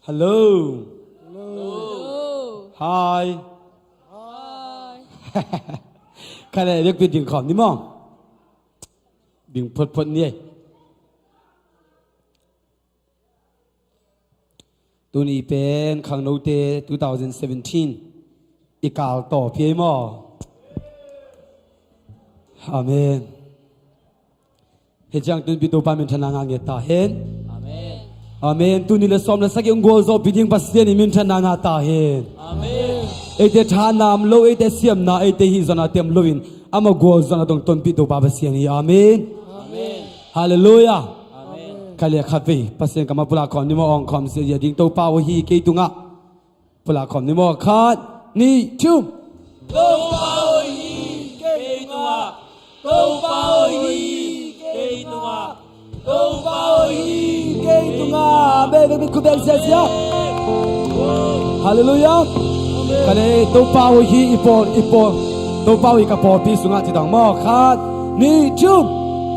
Hello. Hello. Hi. Hi. Cái này biết tiếng khom đi mong. Bình phật phật nhỉ. Tôi đi bên khang nô tê 2017. Ikal to phía mò. Amen. Hết chăng tôi bị tôi ban mình thân ngang nghe ta hết. Amen. Amen. Tu ni le som le sakyung go zo biding pasien ni min thana nga ta hen. Amen. Ete thanam lo ete siam na ete hi zona tem lovin ama go zona dong ton pi to ba pasien ni. Amen. Amen. Hallelujah. Amen. Kale khape pasien kama pula khom ni mo ong khom se ya ding to pa wo hi ke tunga. Pula khom ni mo khat ni chum. To bao hi ke tua. To bao hi ke tua. To bao hi Ke tunga be ku bel se sia. Hallelujah. Kale to pa wo hi ipo to pa wo ka po pi sunga ti dang mo khat ni chum.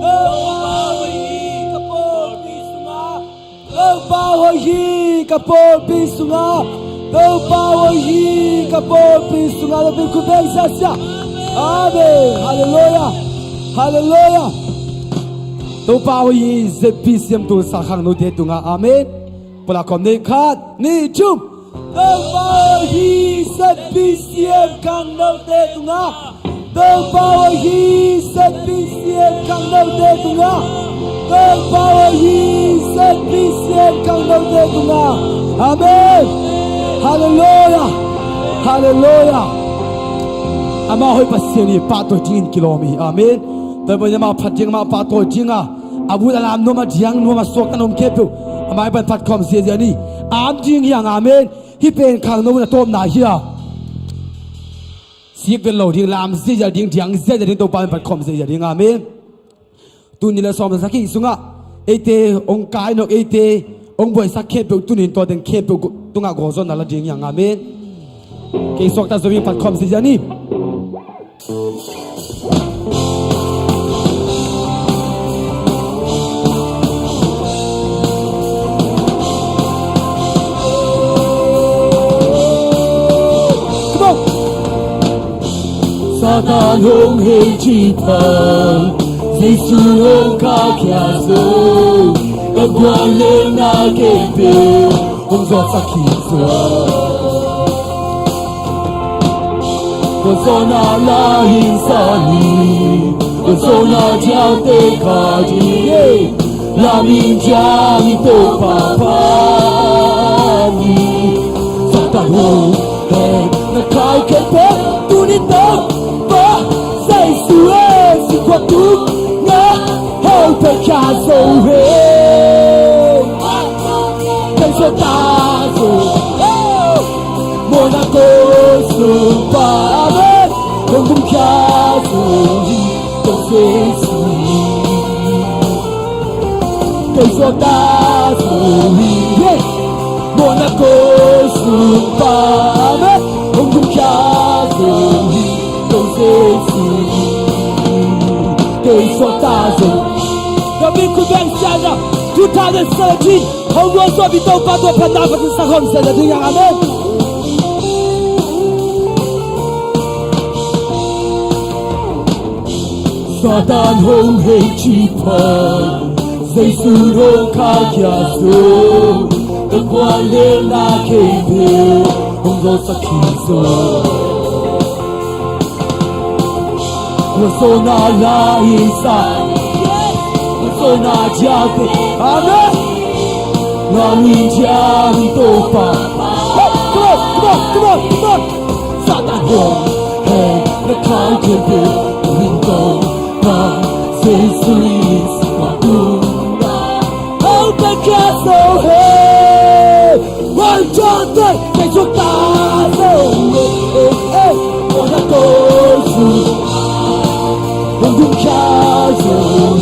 To bao hi ka po pi sunga. To pa wo hi ka po pi sunga. To pa wo hi ka po pi sunga be ku bel se sia. Amen. Hallelujah. Hallelujah. To pa wo hi ZBCMTulsa Channel te tunga. Amen. Pula kom ni khat ni chum. To pa wo hi ZBCM Channel te tunga. To pa wo hi ZBCM Channel te tunga. To pa wo hi ZBCM Channel te tunga. Amen. Hallelujah. Hallelujah. Ama hoi pasien ni pa to jing kilomi. Amen. Tôi bây giờ mà phát triển mà phát triển chính à, abu dalam nom jiang nom sok tanom kepu, amai ban phát kom se jani, am jing yang amen, hi pen khang nom na tom na hia, siap belo ding lam se ja ding jiang se ja ding to ban phát kom se ja ding amen. Tu ni la som sakhi sunga, ete ong kai nok ete ong boy sak kepu tu ni to den kepu tunga gozon na la ding yang amen. Ke sok ta zomi phát kom se jani. Satan hong hei chi phang, Giêsu hong GAHKHIAT zo, các quan lên na kê bê, hong giọt sắc khí zo. Con gió na la hin sa ni, con gió na jiao tê kha di, la min jia mi to pa pa ni. Satan hong hei na kai kê bê, tu ni to. Giêsu ơi, xin qua tu ngã hầu phải trả dầu hết. Thầy cho ta rồi, mỗi năm cô sự và amen, không cũng trả rồi, trong Giêsu. Thầy cho ta rồi, mỗi năm cô sự và amen, không cũng trả rồi. Để cho ta rồi. Và mình cũng đang xem rằng 2017 Hồng Luân do bị tàu ba tổ phần nào và chúng ta không sẽ là thứ yang amen. Satan hong hei chi phang, Giêsu hong GAHKHIAT zo, các quan lên na kê bê, hong gió sắc khí zo. Persona la isa, persona jate, amen. Nami jami topa. Come on, come on, come on, come on. Satan hong, hey, na kai kebe, window, na sensories, maduna. Oh, the castle, hey, one jate, take your time, hey, hey, what a go. Hong cũng trả rồi,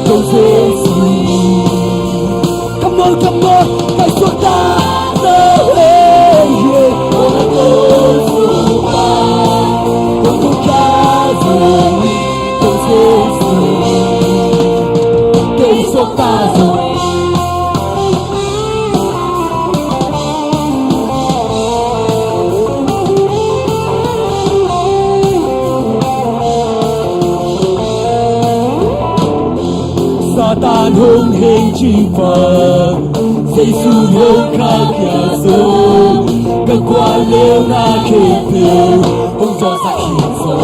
trong Giêsu. Come on, hãy xuống ta đâu hey, yeah. Hong đã có sự ba, Hong cũng trả rồi, trong Giêsu. Cây xuống ta rồi. Satan hung hình chi phật giây su hung khắc kia sâu các qua liêu na khê tiêu hung cho sa hiện sâu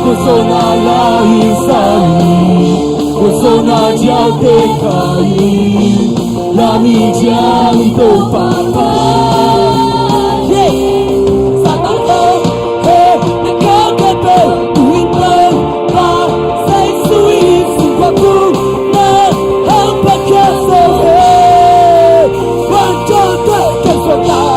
cô sâu na la hi sa ni cô sâu na chao tê kha ni la mi cha mi tô pa pa Satan hung hey na khao ke tô tuin tơ ba say sui sin qua cung na hang pa kia sâu hey quan cho tê ke sâu ta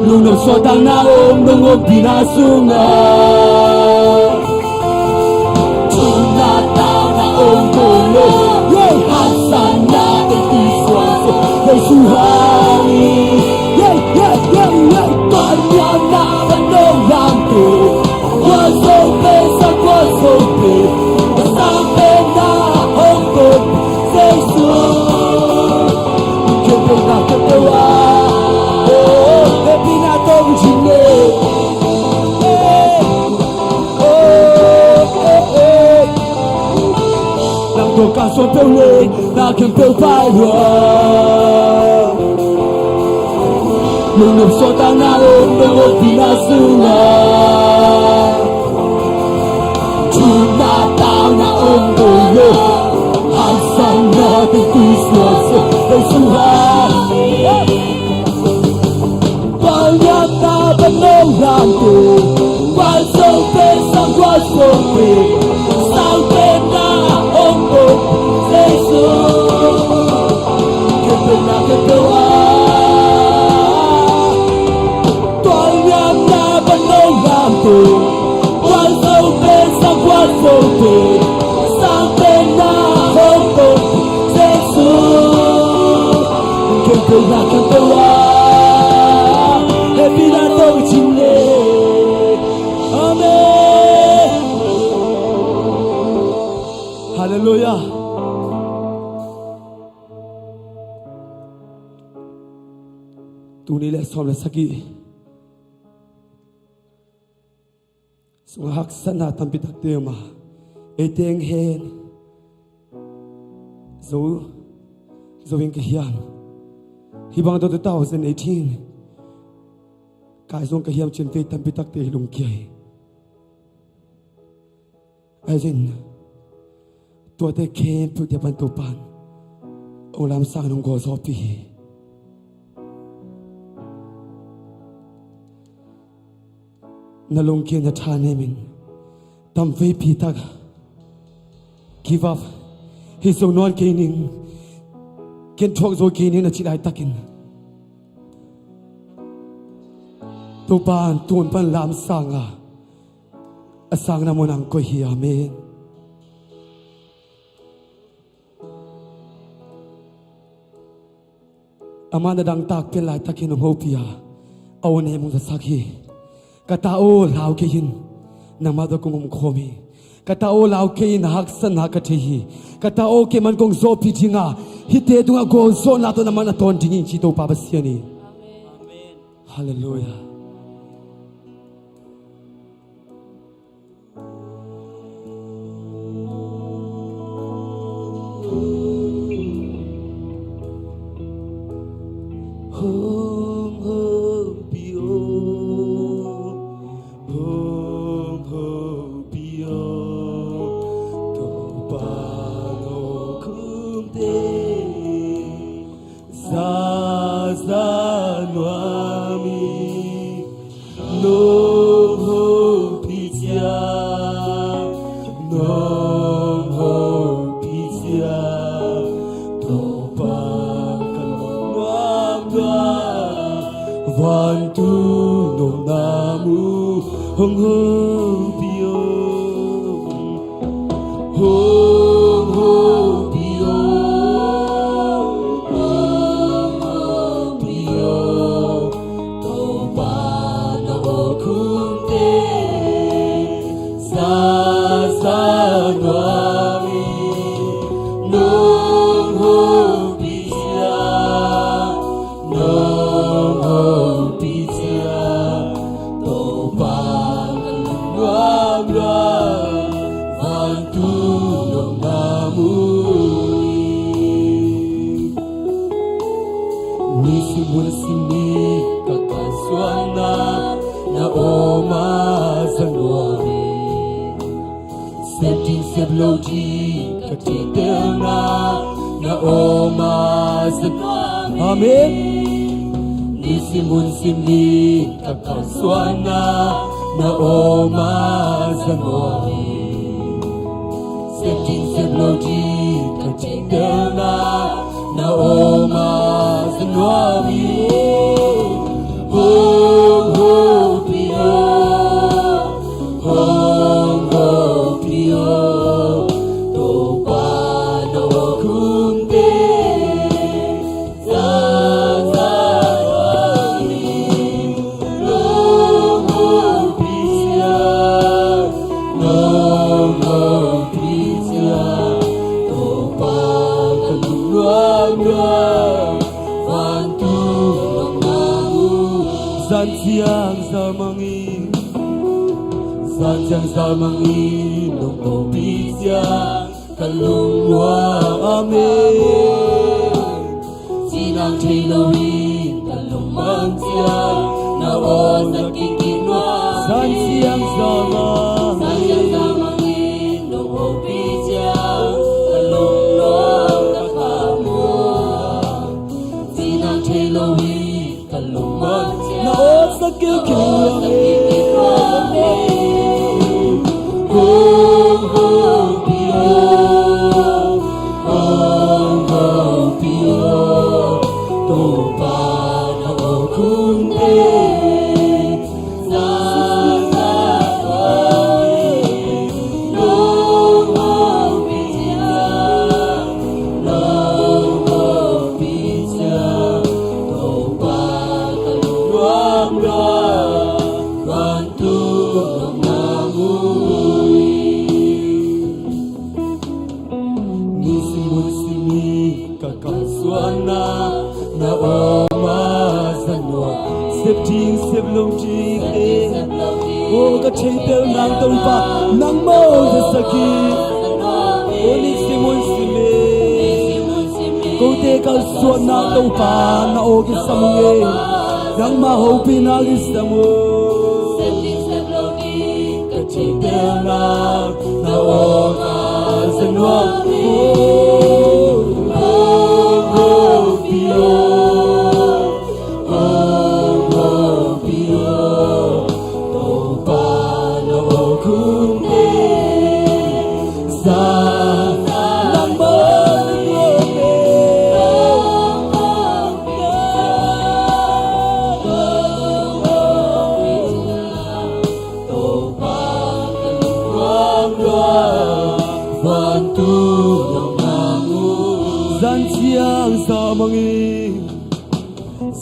Lungdam so tang na nong ôm pina sunga Tuna tao na kolo Hasan na ti suaso Hey suhani Kanya na banong lampo Waso pe sa waso pe Sampe na hongko Sesu Kepe na kepewa Cả số tiêu lệ là kiếm tiêu phải rồi Lungdam số ta na ôm đôi ôm thì là sương Tuna tao na ôm đôi lệ Hãy sang na tình tùy xua xua Đây sương hà Bao nhiêu ta vẫn nông làm tù Qua sông phê sang qua sông phê Sang phê na ôm đôi Hallelujah. tu ni le som le saki sung hak sana tampi tak te ma eteng hen zo in kahiam hibang to 2018 kai zong kahiam chen te tampi tak te lung kiai azin tua te kem pu te pan to pan ông làm sang nông go zo pi na long kia na tha ne min tam ve pi tak give up hi so non ke ning ken thok zo ke ning na chi dai takin to pan tuan pan lam sang asang na mo nang ko hi amen amanda dang tak pen lai takin ho pia awne mong sa sakhi kata o lau ke hin namado kong khomi kata o lau ke in hak san hak thi kata o ke man kong zo pi jinga hite dunga go so na to naman aton dingin chi to pa basiani amen hallelujah Amen. Nisimun simni kakaswana na oma zanoi. Setin sebloji kacindana na oma zanoi. Hong hong pio, hong hong pio. Sanjang zamangi nong obisya kalungwa amen sinang tilowi kalung mangsia na o nakikinwa sanjang zamangi nong obisya kalungwa kakamu sinang tilowi kalung mangsia na o nakikinwa Suan na oma zanwa xếp thiên xếp lâu chi ô cái chế tiêu nàng tông pa nàng mô thế saki ô ni simon sime cô te ka suan na tông pa na ô cái samunge nàng ma hậu pi na cái samu cái chế tiêu nàng na ô ka senwa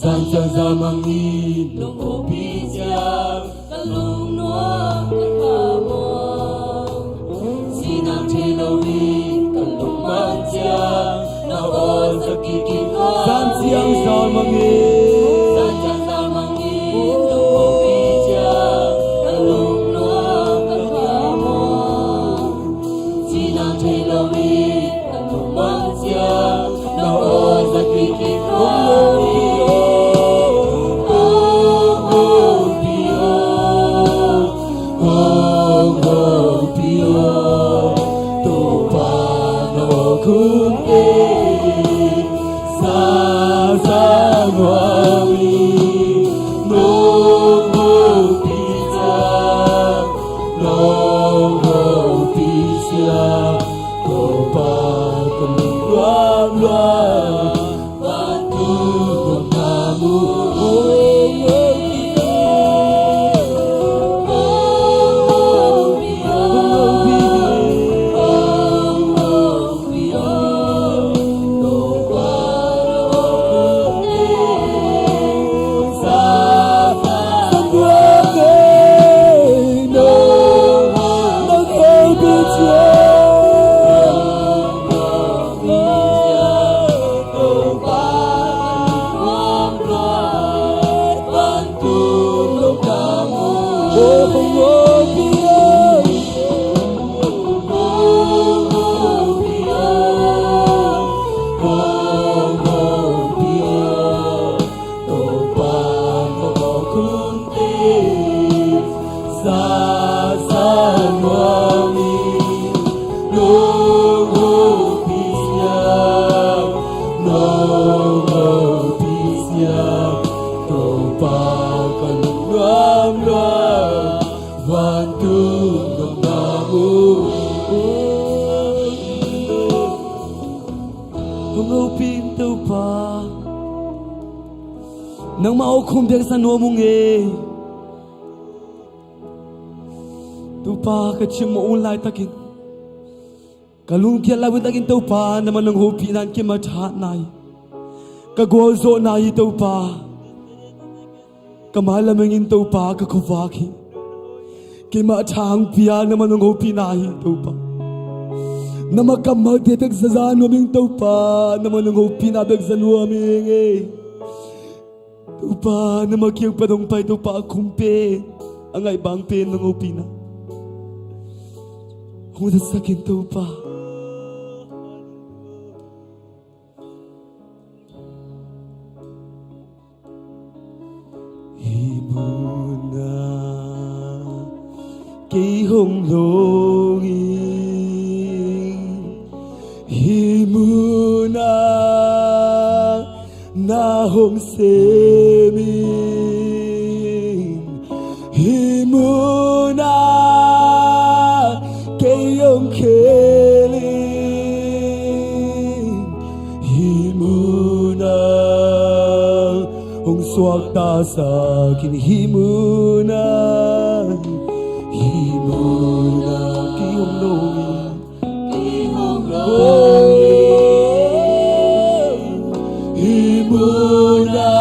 Sanjang zamangi nong bijak kalung nuang kapamang sinang celowi kalung manjang na on sakiking Sanjang zamangi nong bijak kalung nuang kapamang sinang celowi kalung manjang na on sakiking nang mau khum dek sa no mung e tu pa ka chim mo lai takin kalung kia la takin tu pa naman nang ho pi nan ke ma tha nai ka gol zo nai tu pa ka mala mengin tu pa ka khuwa ki ke ma thang pia naman nang ho pi nai tu pa nama kam ma de tek za no ming tu pa naman nang ho pi na bek za no ming e Tupa na magyang padongpay tupa kumpe angay bang pen ng upina. Huna sakin tupa. Himuna kay hong longing. Himuna na hong seming himuna kayong keling himuna hong swak ta sa akin himuna himuna kayong longing himuna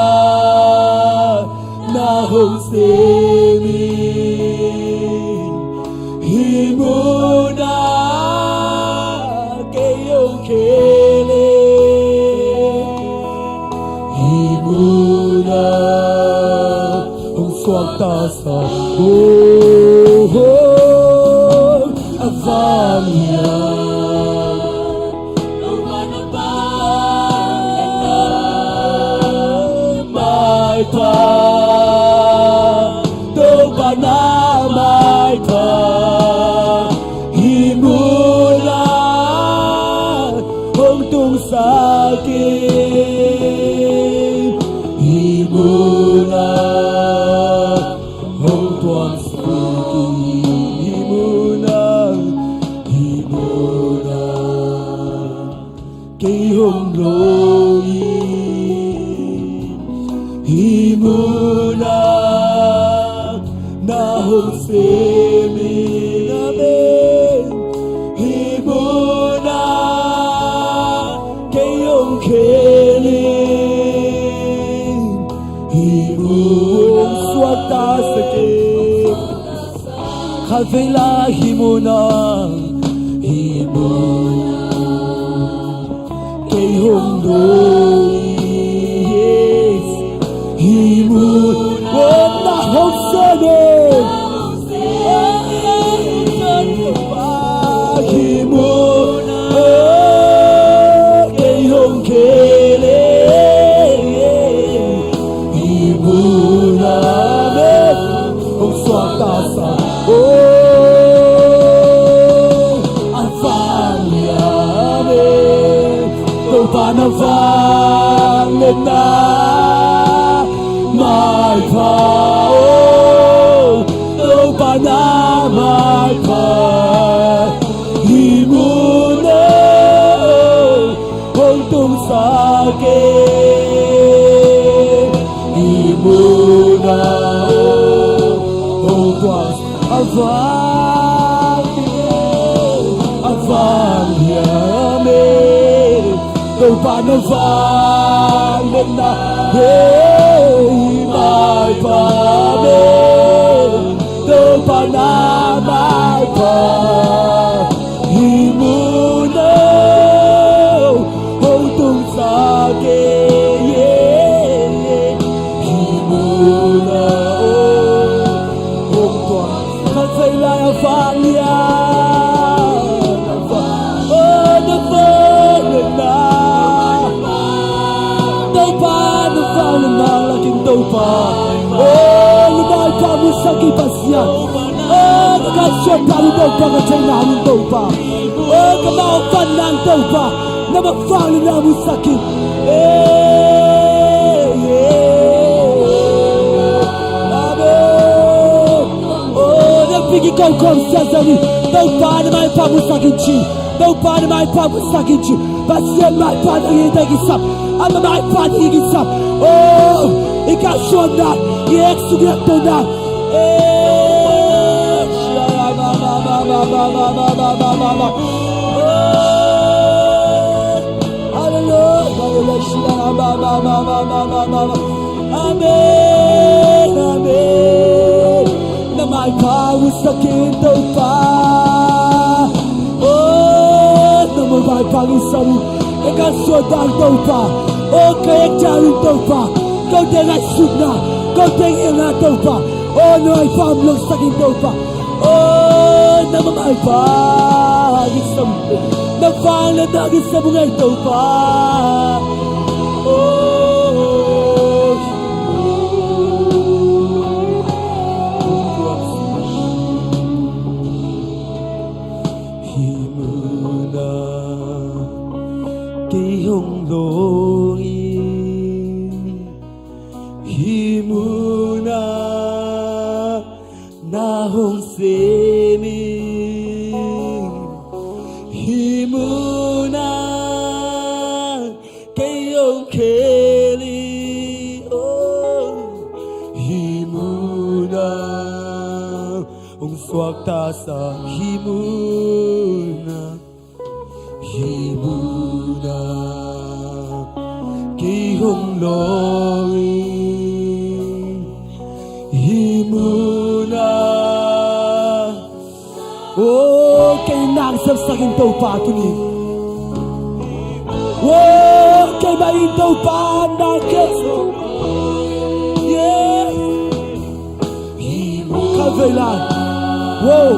na hong seming himuna kayong keling himuna sa buhok avangyan. May pa, do ba na may pa, himuna hong tung sakit, himuna hong tuang sakit, himuna kay hong loi. Himuna na hong semi namin, himuna kayong kiling, himunang swata sakit, kalvela himuna, himuna kayong loi. Himuna na hong sanin, himuna kayong kiling, himuna namin hong swata sa ang pangyamin, kung panavangin na may pao, do ba na may pa, himuna hong tung sakit, himuna hong tuas avangyamin, do ba na vangin na may pamin, do pa na may pa, himuna hong tung sakit, himuna hong tuang kalvela avangyan, navangin na, do pa navangin na laking do pa. Lumay pa mo sa kipasyan, nagkasyon pa rin daw pa kacay namin daw pa, kamaupan ng daw pa na magfangin na mo sakit. Nagbigay kong konsensari, daw pa na may pa mo sakit chi, daw pa na may pa mo sakit chi, pasyan may pa nangitay isap, ama may pa nangitay isap. Ikasyon na, i-execute na. Amen, amen. Na may power sa kinto pa. Na may pangisam, ikasyon na daw pa. Kaya jarin daw pa. Kau dengar sugna, kau dengar daw pa. No ay pamlong sa kinto pa. Na may pangisam, nagpanglan na sa mga ito pa. Himuna kayong longin, himuna na hong semin, himuna kayong keli, himuna hong swakta sa himuna, himuna kayong longin, himuna. Kay nagsam sa kinto pa tunig. Kay maintaw pa nagsam. Yeah. 最烂。哦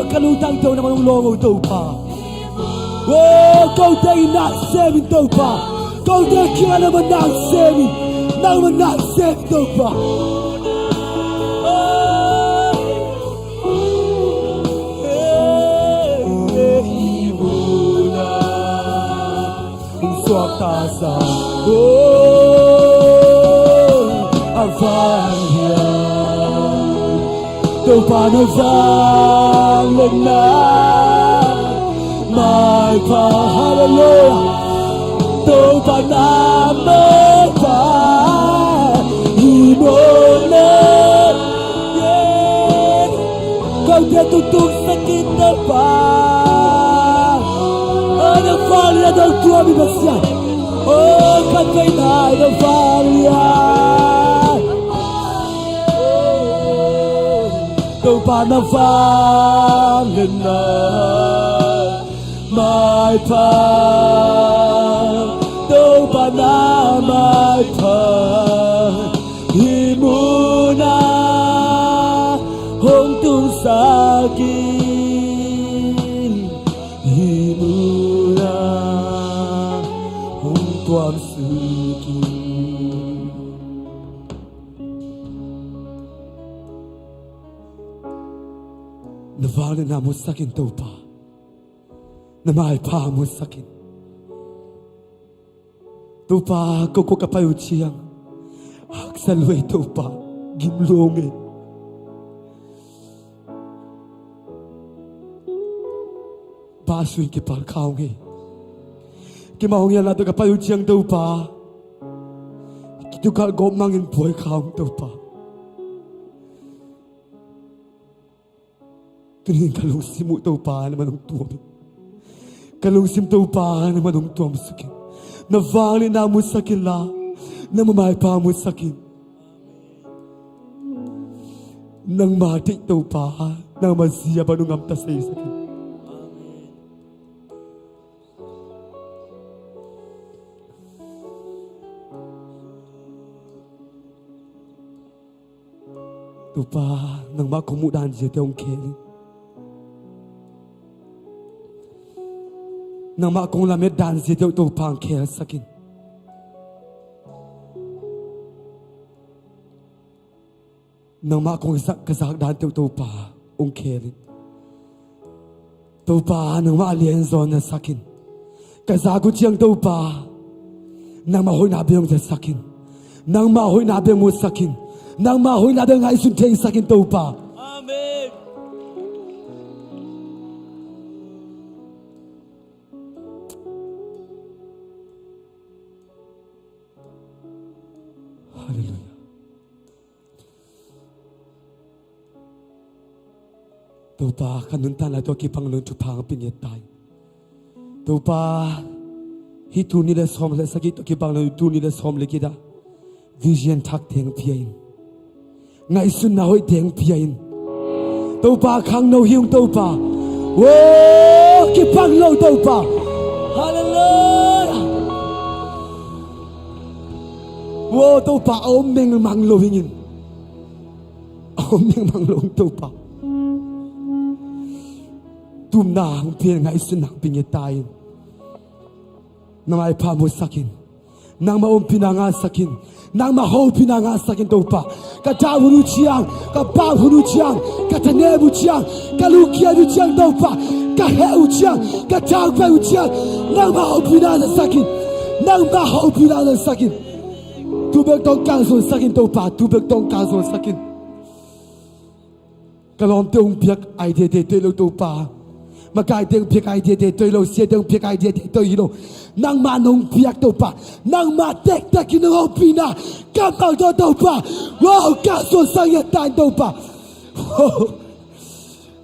，Kalutang daw naman ang longo daw pa. Kau tayo naksemin daw pa. Kau tayo kaya naman naksemin. Naman naksemin daw pa. Suatasa Avanya Tupano vang na May pa hallelujah Tupana may pa Himone Kau dia tutup sakit depan Ada valia daw tua bibasyan Katay na ada valia Kau pa na valia na May pa Kau pa na may pa Himuna Hong tung sakin Himuna Hong tuam suki Navali na mo sakin daw pa Na may pa mo sakin Daw pa kung kapayo siyang Haksalway daw pa Gimlonge Basuin kipalkaunge Kimahong yan nato kapayo siyang daw pa Kito kalgomangin boy kaung daw pa Tunin kalungsim mo daw pa naman ang tuwam Kalungsim daw pa naman ang tuwam sakin Navali na mo sakin la Na mamay pa mo sakin Nang matik daw pa Nang masiya ba nung amtasay sakin Tupa nang makumudan siya tayong keli Nang makong lamit dan siya tayong tupa ang kela sakin Nang makong kasakdan tayong tupa ang keli Tupa nang maalienzo na sakin Kasagot siyang tupa Nang mahoy nabi yung sakin Nang mahoy nabi mo sakin Nang mahoy nabi nga isunteng sakin tupa Amen. Hallelujah. Tupa kanuntan na to kipangulong tupang pinyatay. Tupa hitu nila somle sakit kipangulong hitu nila somle kita. Vision tak teng piyain. Ngay sun na hoy teng piyain. Tupa kang no hiung tupa. Wo kipangulong tupa. Hallelujah. Wo tupa omeng manglo hingin. Omeng manglo tupa. Tumnang piyan nga isunang pingitayin na may pamusakin nang maumpinangasakin nang mahopinangasakin daw pa katahunuchiyang kapahunuchiyang katanebuchiyang kalukiyanuchiyang daw pa kaheuchiyang katagpeuchiyang nang mahopinangasakin tubig tong kangson sakin daw pa tubig tong kangson sakin kalom tong piyak ay telo daw pa Magkait ang piyak ay dito ilo, siya ang piyak ay dito ilo. Nang manong piyak daw pa, nang matek-tek kinungopi na, kapal daw pa. Wow, kaso sangatan daw pa. Oh,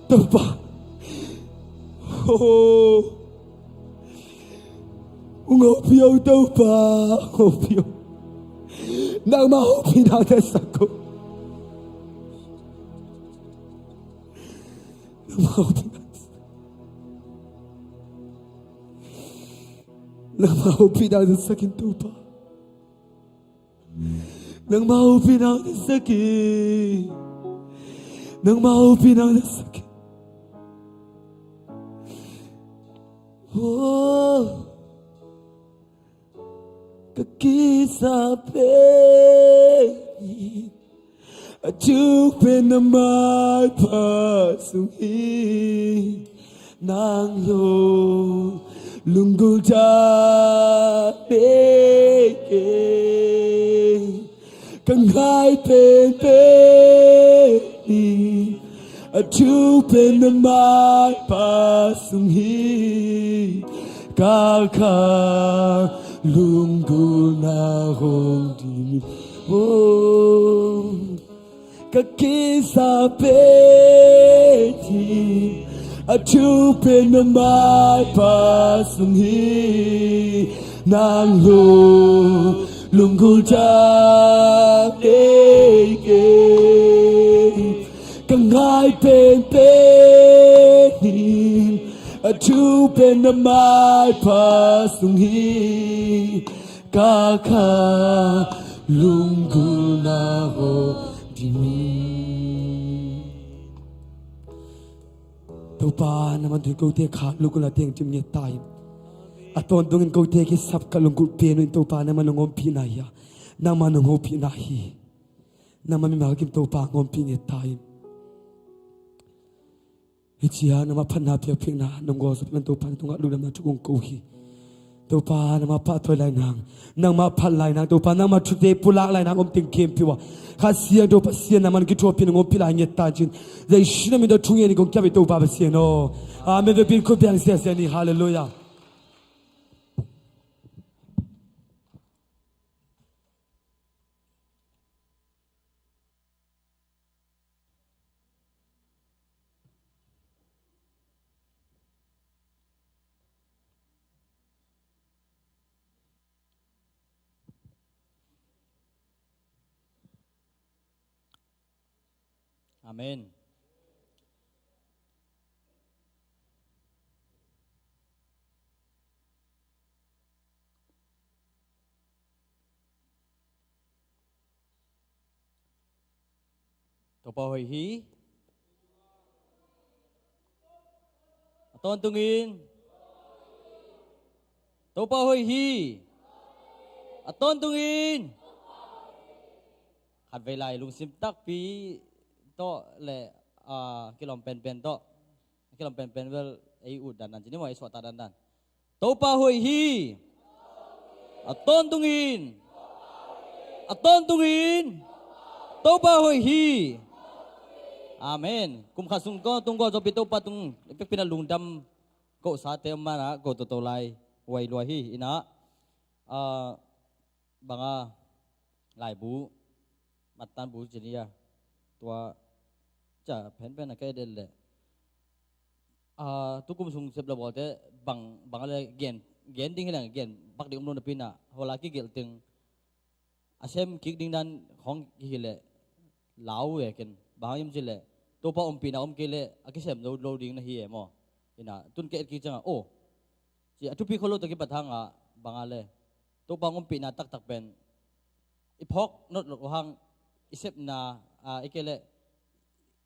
daw pa. Oh, ungopiyaw daw pa. Ungopiyaw. Nang mahopi na ako. Nang mahopi na. nang mau pinang na sakit tupa nang mau pinang na sakit nang mau pinang na sakit oh kakisabi Chúc bên năm mai pa sung hi nang lo lungul cha de ke kang hai pen pe ni chúc bên năm mai pa sung hi ka kha lungul na hong di oh kakisabi chúc bên năm mai pa sung hi nang lo lungul cha de ke kang hai pen pe ni chúc bên năm mai pa sung hi ka kha lungul na ho Tau pa naman doon kau te kha lungkul na teng jim nye tay aton dongin kau te ki sap ka lungkul pe no tau pa naman ngom pi na ya naman ngom pi na hi naman mi ma kim tau pa ngom pi nye tay Ichia nama panna pia pia na nonggo so plan tau pa tunga lungdam na chukong kau hi tau pa nama pa toy lai nang ma phan lai nang tau pa nang ma chute pulak lai nang om ting kem piwa Kasihan tau pa sian naman kita pin ngom pila nyet tajin zai shina mi da chungye ni gong kya tau pa sian no amen be bin ko biang sia sia ni hallelujah Amen. Topa hoi hi. Aton tungin. Topa hoi hi. Aton tungin. Hat về lại lung sim tắc pi to le kilom pen to kilom pen vel ai ud dan jadi mo ai swata dan topa hoi hi aton tungin topa hoi hi amen kum khasung ko tunggo zo topa tung pek pina lungdam ko sa te mana ko to lai wai lua hi ina banga lai bu matan bu jenia tua cha pen na cái đền lệ tu kum sung sep la bote bang le gen ding lang gen bak ding non pina hola ki gel ting asem kik ding dan khong ki le lau ye ken bang yum jile to pa pina ke le akisem lo ding na hi mo ina tun ke ki changa o si atu pi kholo to ki pathanga bangale to pa pina tak pen iphok not lo hang isep na ikele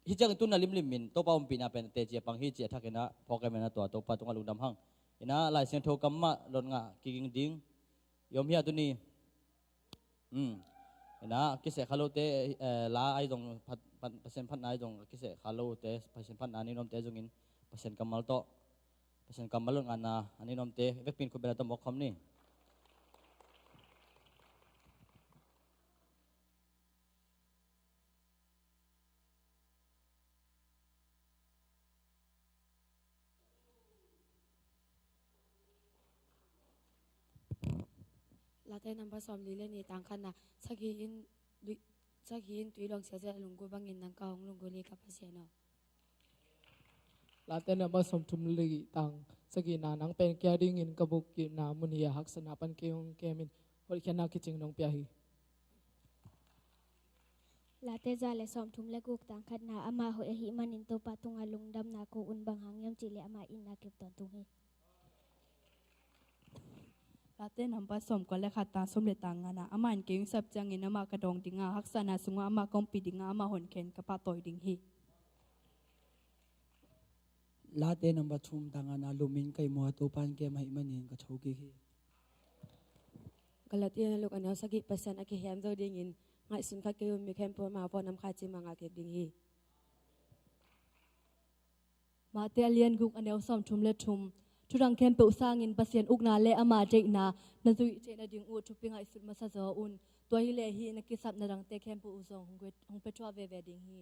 hijang tu na lim min to pa pina pen te che pang hi che thakena phokemena to pa tunga lungdam hang ina lai sen tho kamma lon nga kiking ding yom hia tu ni ina kise khalo te la ai dong pasen phan ai dong kise khalo te pasen phan ani nom te jongin pasen kamal to pasen kamal nga na ani nom te vekpin ko bela to mokhom ni Latte number som Lian ni tang kan na sagiin tui long sia lunggu bangin nang kaong lunggu li kapasiano. Latte number som tum lagi tang sagi na nang pen kya ding in kabuk ki na munia hak sanapan keong kemin hol kena kiching nong piahi. Latte zale som tum leguk tang kan na ama ho hi manin to patunga lungdam na ko unbang hangyam chile ama in na kip ton tungi. ลาเต้นำผสมกันและขัดตาสมเด็จต่างงานะอามันเกี่ยงสับจังเงินอามากระดองดิงาฮักษณะสุงอามากองปีดิงามาหนเข็นกระปาต่อยดิงฮี ลาเต้นำบัชุมทางอาณาลุมินไก่มัวตัวปานเกมให้มันเห็นกระโชกิฮีกลาเตียนลูกอันเอาสกิปัสสันอากิเฮมโดดิ่งินง่ายสุนคักเกมมีแคมป์มาพอนำขาจิมังอาเก็บดิ่งฮีมาเตเลียนกุกอันเอลซอมทุมเลทุมทุรังเข้มเปิลสร้างอินปัสเซียนอุกนาเลอามาเจนานาจุยเจนาดิงอูทุปิงไอสุดมาซาจออุนตัวฮิเลฮีนักกิสับนารังเตเข้มเปิลอุซองหงเปทัวเวเวดิงฮี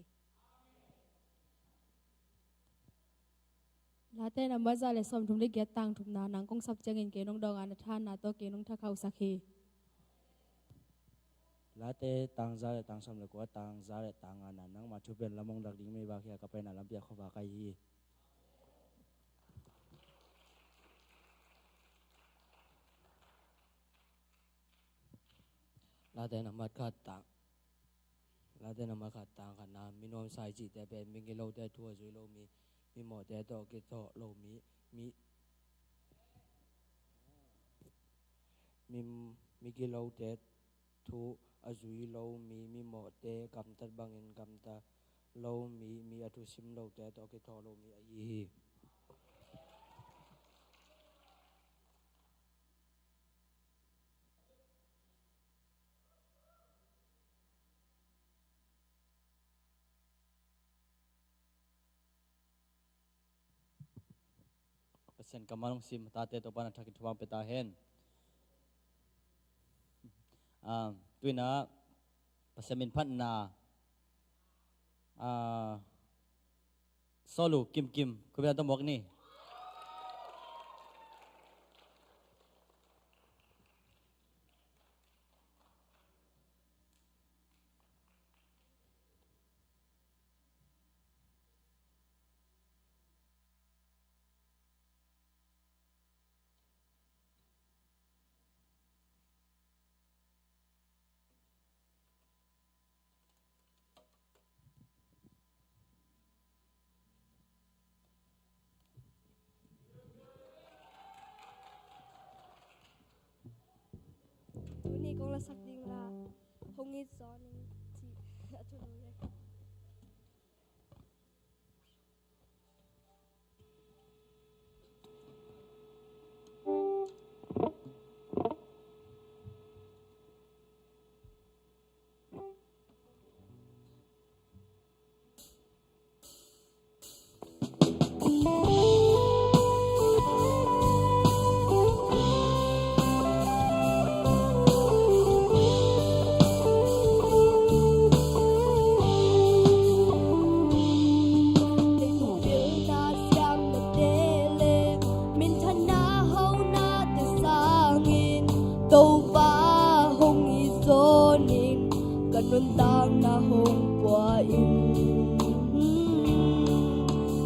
ลาเต้นำบัจาเลซอมทุมเลเกียตังทุมนานังกงสับจังอินเกนงดองอันทานนาโตเกนงทักเขาสักฮีลาเต้ตังซาเลตังสมเลกัวตังซาเลตังอานานังมาชุเป็นละมงดักดิ่งไม่บาเคียกับไปนาลำเปียขวาไกฮีลาเต้นำมาขัดตังลาเต้นำมาขัดตังขันนามินอมสายจีแต่เป็นมิงเกโลแต่ทัวจุยโลมีหมอแต่โตเกโตโลมีกิโลแต่ทูอาจุยโลมีหมอแต่กำตัดบังเงินกำตาโลมีอาทุชิมโลแต่โตเกโตโลมีอายีเส้นกำมังซิมตาเตตัวปานัทกิทวางเปตาเฮนตัวน่ะภาษามินพันนาโซลูกิมคุณเป็นต้องบอกนี่นี่กงละสักดิงละหงอิดซอนึงที่อะทุลุเลย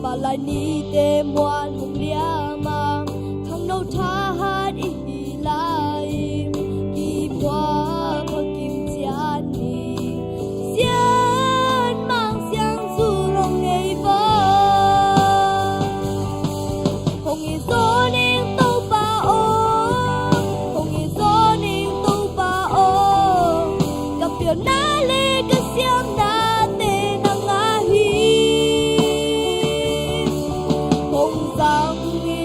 Palani te muan hung liamang khang no tha hat I lai ki bwa pa kim chian ni xian mang xiang su rong nei ba hong I zo ning tau pa o hong I zo ning tau pa o ka pio na le ka xiang na te na nga hi hong sang ni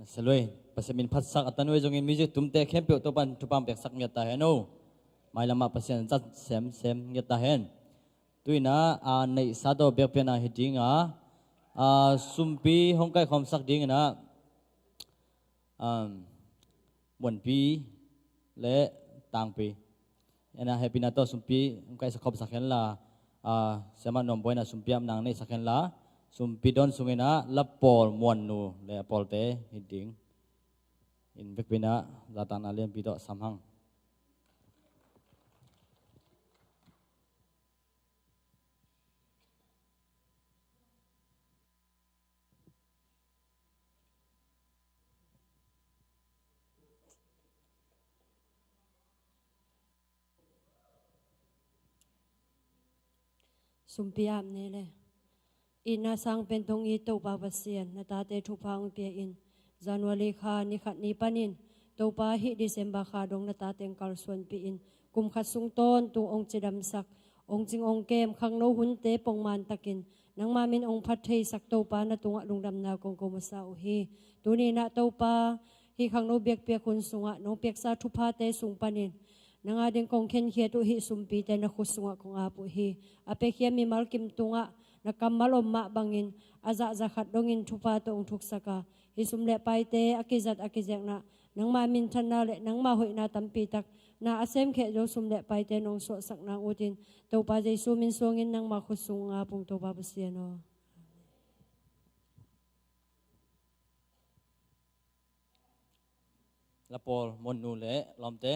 Seloi pasemin phatsak atanoi jongin music tumte khempe topan tupam pek sak ngeta heno mai lama pasien zat sem ngeta hen tuina a nei sado bek pena hidinga a sumpi hongkai khom sak ding na mon pi le tang pi ena happy na to sumpi hongkai sakhop sakhen la sema nom boina sumpi am nang nei sakhen la sumpi don sungena lapol mon nu le apol te hiding in bekpina zatan alien pido samhang Sumpiam nele ina sang pentong ito babasian na tate tupang piain January kha ni khat ni panin to pa hi December kha dong na tateng kalsuan piin kum khat sung ton tung ong chidam sak ong jing ong kem khang no hunte pongman takin nang mamin ong phathei sak to pa na tunga lungdam na kong ko masa u hi tuni na to pa hi khang no biak pia kun sunga no piak sa thupa te sung panin nanga ding kong khen khia tu hi sumpi te na khusunga kong apu hi ape khia mi mal kim tunga na kamalom ma bangin aza za khat dongin thupa to ong thuk saka hi sumle pai te akizat akizek na nang ma min than na le nang ma hoi na tampi tak na asem khe jo sumle pai te nong so sak na utin to pa jesu min songin nang ma khusunga pung to ba busiano lapol mon nu le lomte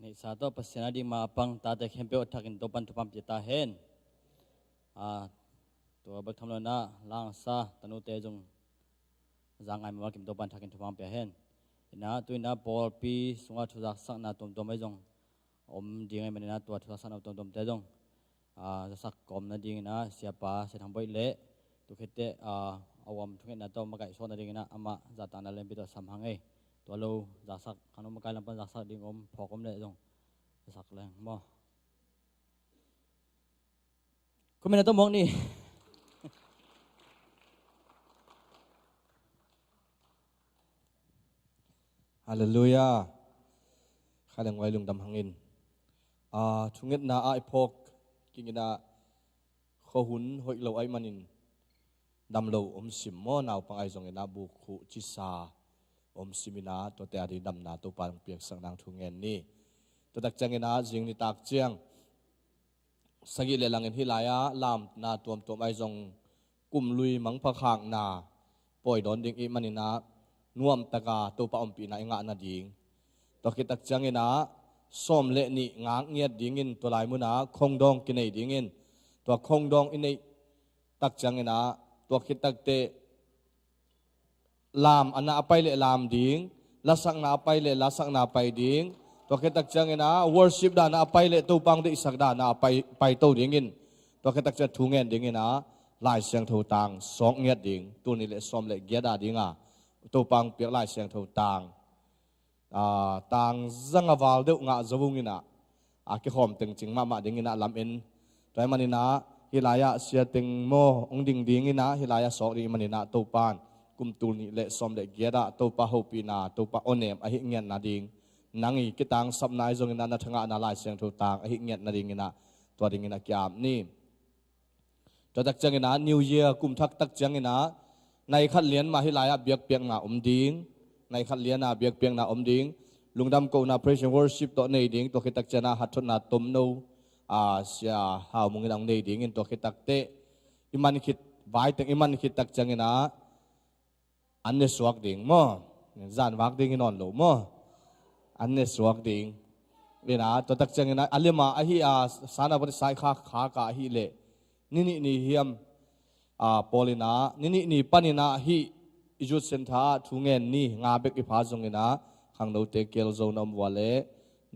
นี่สาธุปัสนาดีมาปังตาแต่เข้มเปียวทักอินตัวปันทุพัมจิตาเห็นตัวบักทำแล้วนะล่างซาตนุเตจงจางไงมากิมตัวปันทักอินทุพัมเปียเห็นนะตัวน่ะบอลปีสงฆ์ทุจักสักนะตัวไม่จงดีไงมันนะตัวทุจักสักนะตัวเตจงจะสักกอมนะดีนะเสียป้าเสียทางใบเละตัวคิดเตเอาวมทุกอย่างนะตัวมาไก่โซนนะดีนะอามาจัดตานอะไรไปตัวสามหางตัวเราจักสักขนมมาไก่ลำพันจักสักดีพอกเละจงสักแรงบ่ก็ไม่น่าต้องมองนี่ฮาเลลูยาข้าเลี้ยงไว้ลุงดำหังอินทุกเงินนาไอพกกินนาข้อหุ่นหอยเหลาไอมันอินดำเหลาสิมม้อนาวปังไอจงนาบุคุจิสาสิมินาตัวแต่ดีดำนาตัวปานเปียกสังนางทุกเงินนี่ตัวตักจังนาจิงนิตากเจียงสกิเลลังเงินที่ลายลามนาตัวไอจงกุมลุยมังพะขางนาปล่อยดอนดิ่งอีมันอินาน่วมตะกาตัวปะปีนาingạนาดิ่งตัวคิดตักจังนาส้มเละนี่งางเงียดดิ่งินตัวลายมุนาคงดองกินไอดิ่งินตัวคงดองอินไอตักจังนาตัวคิดตักเตลามอันนาไปเละลามดิ่งละสักนาไปเละละสักนาไปดิ่งตัวคิดตักจังนา worship ดานาไปเละตัวปังดิสักดานาไปตัวดิ่งินตัวคิดตักจะทุ่งเงินดิ่งินนะลายเสียงทูตังสองเงียดดิ่งตัวนี้เละส้มเละเกียดาดิ่งตัวปังเปียกลายเสียงทูตังต่างจังหวะเดือดงาจะวุ่งกินะคิดหอมตึงจริงมาดิ่งกินะลำเอ็นโดยมันนี่นะฮิลายะเสียตึงโมองดิ่งดิ่งกินะฮิลายะสองดิ่งมันนี่นะตัวปานกุมตูนี่เละสมเละเกียดะตัวปะหูปีนาตัวปะโอเนมหิเงียนนาดิ่งนังอีกิตังสับนายจงกินะนัทงะนาลายเสียงทูตังหิเงียนนาดิ่งกินะตัวดิ่งกินะกิามนี่ตัวตักจังกินะนิวเยียร์กุมทักตักจังกินะในขัดเลี้ยนมาฮิลายะเบียกเปียงนาดิ่งในขัดเลี้ยนนาเบียกเปียงนาดิ่งลุงดำกูนา praise and worship ตัวในดิ่งตัวคิดตักเจนาหัดทนาตุมโนเสียหาวมุงดังในดิ่งตัวคิดตักเตอิมันคิดไว้ถึงอิมันคิดตักจังนะอันนี้สวกดิ่งมั้งจานวักดิ่งนอนหลูมั้งอันนี้สวกดิ่งนี่นะตัวตักจังนะอันเลี้ยมาอหิสารบริษัทขากะหิเละนี่เฮียมปอลินานี่ปานินาหิอิจุดเซนทาทุงเงินนี่งาเบกอิพาจงนะขังโนเตเกลโซนอมวาเล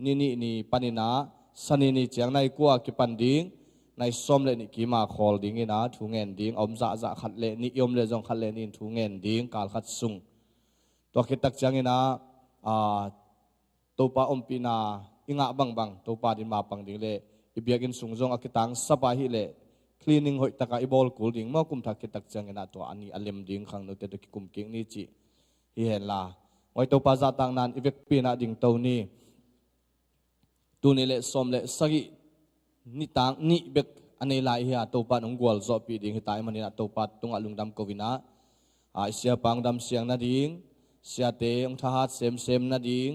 นี่ปานินาสันนี่เจียงในกัวกิปันดิ่งในส้มเลนี่กีมาคอลดิ่งนะทุงเงินดิ่งอมจะขัดเลนี่ยมเลจงขัดเลนี่ทุงเงินดิ่งการขัดซุงตัวคิดตักจังนะตัวปาอมปีนาingạ bangตัวปาดินมาปังดิ่งเลอิเบียกินซุงจงอากิตังสบายฮิเลcleaning hoi taka ibol kul ding mo kum thak tak chang na to ani alem ding khang no te to kum king ni chi hi hen la ngoi to pa za tang nan ivek pi na ding to ni tu ni le som le sagi ni tang ni bek ani lai hi to pa nong gol zo pi ding hi tai mani na to pa tunga lungdam kovina sia pang dam siang na ding sia te ong tha hat sem na ding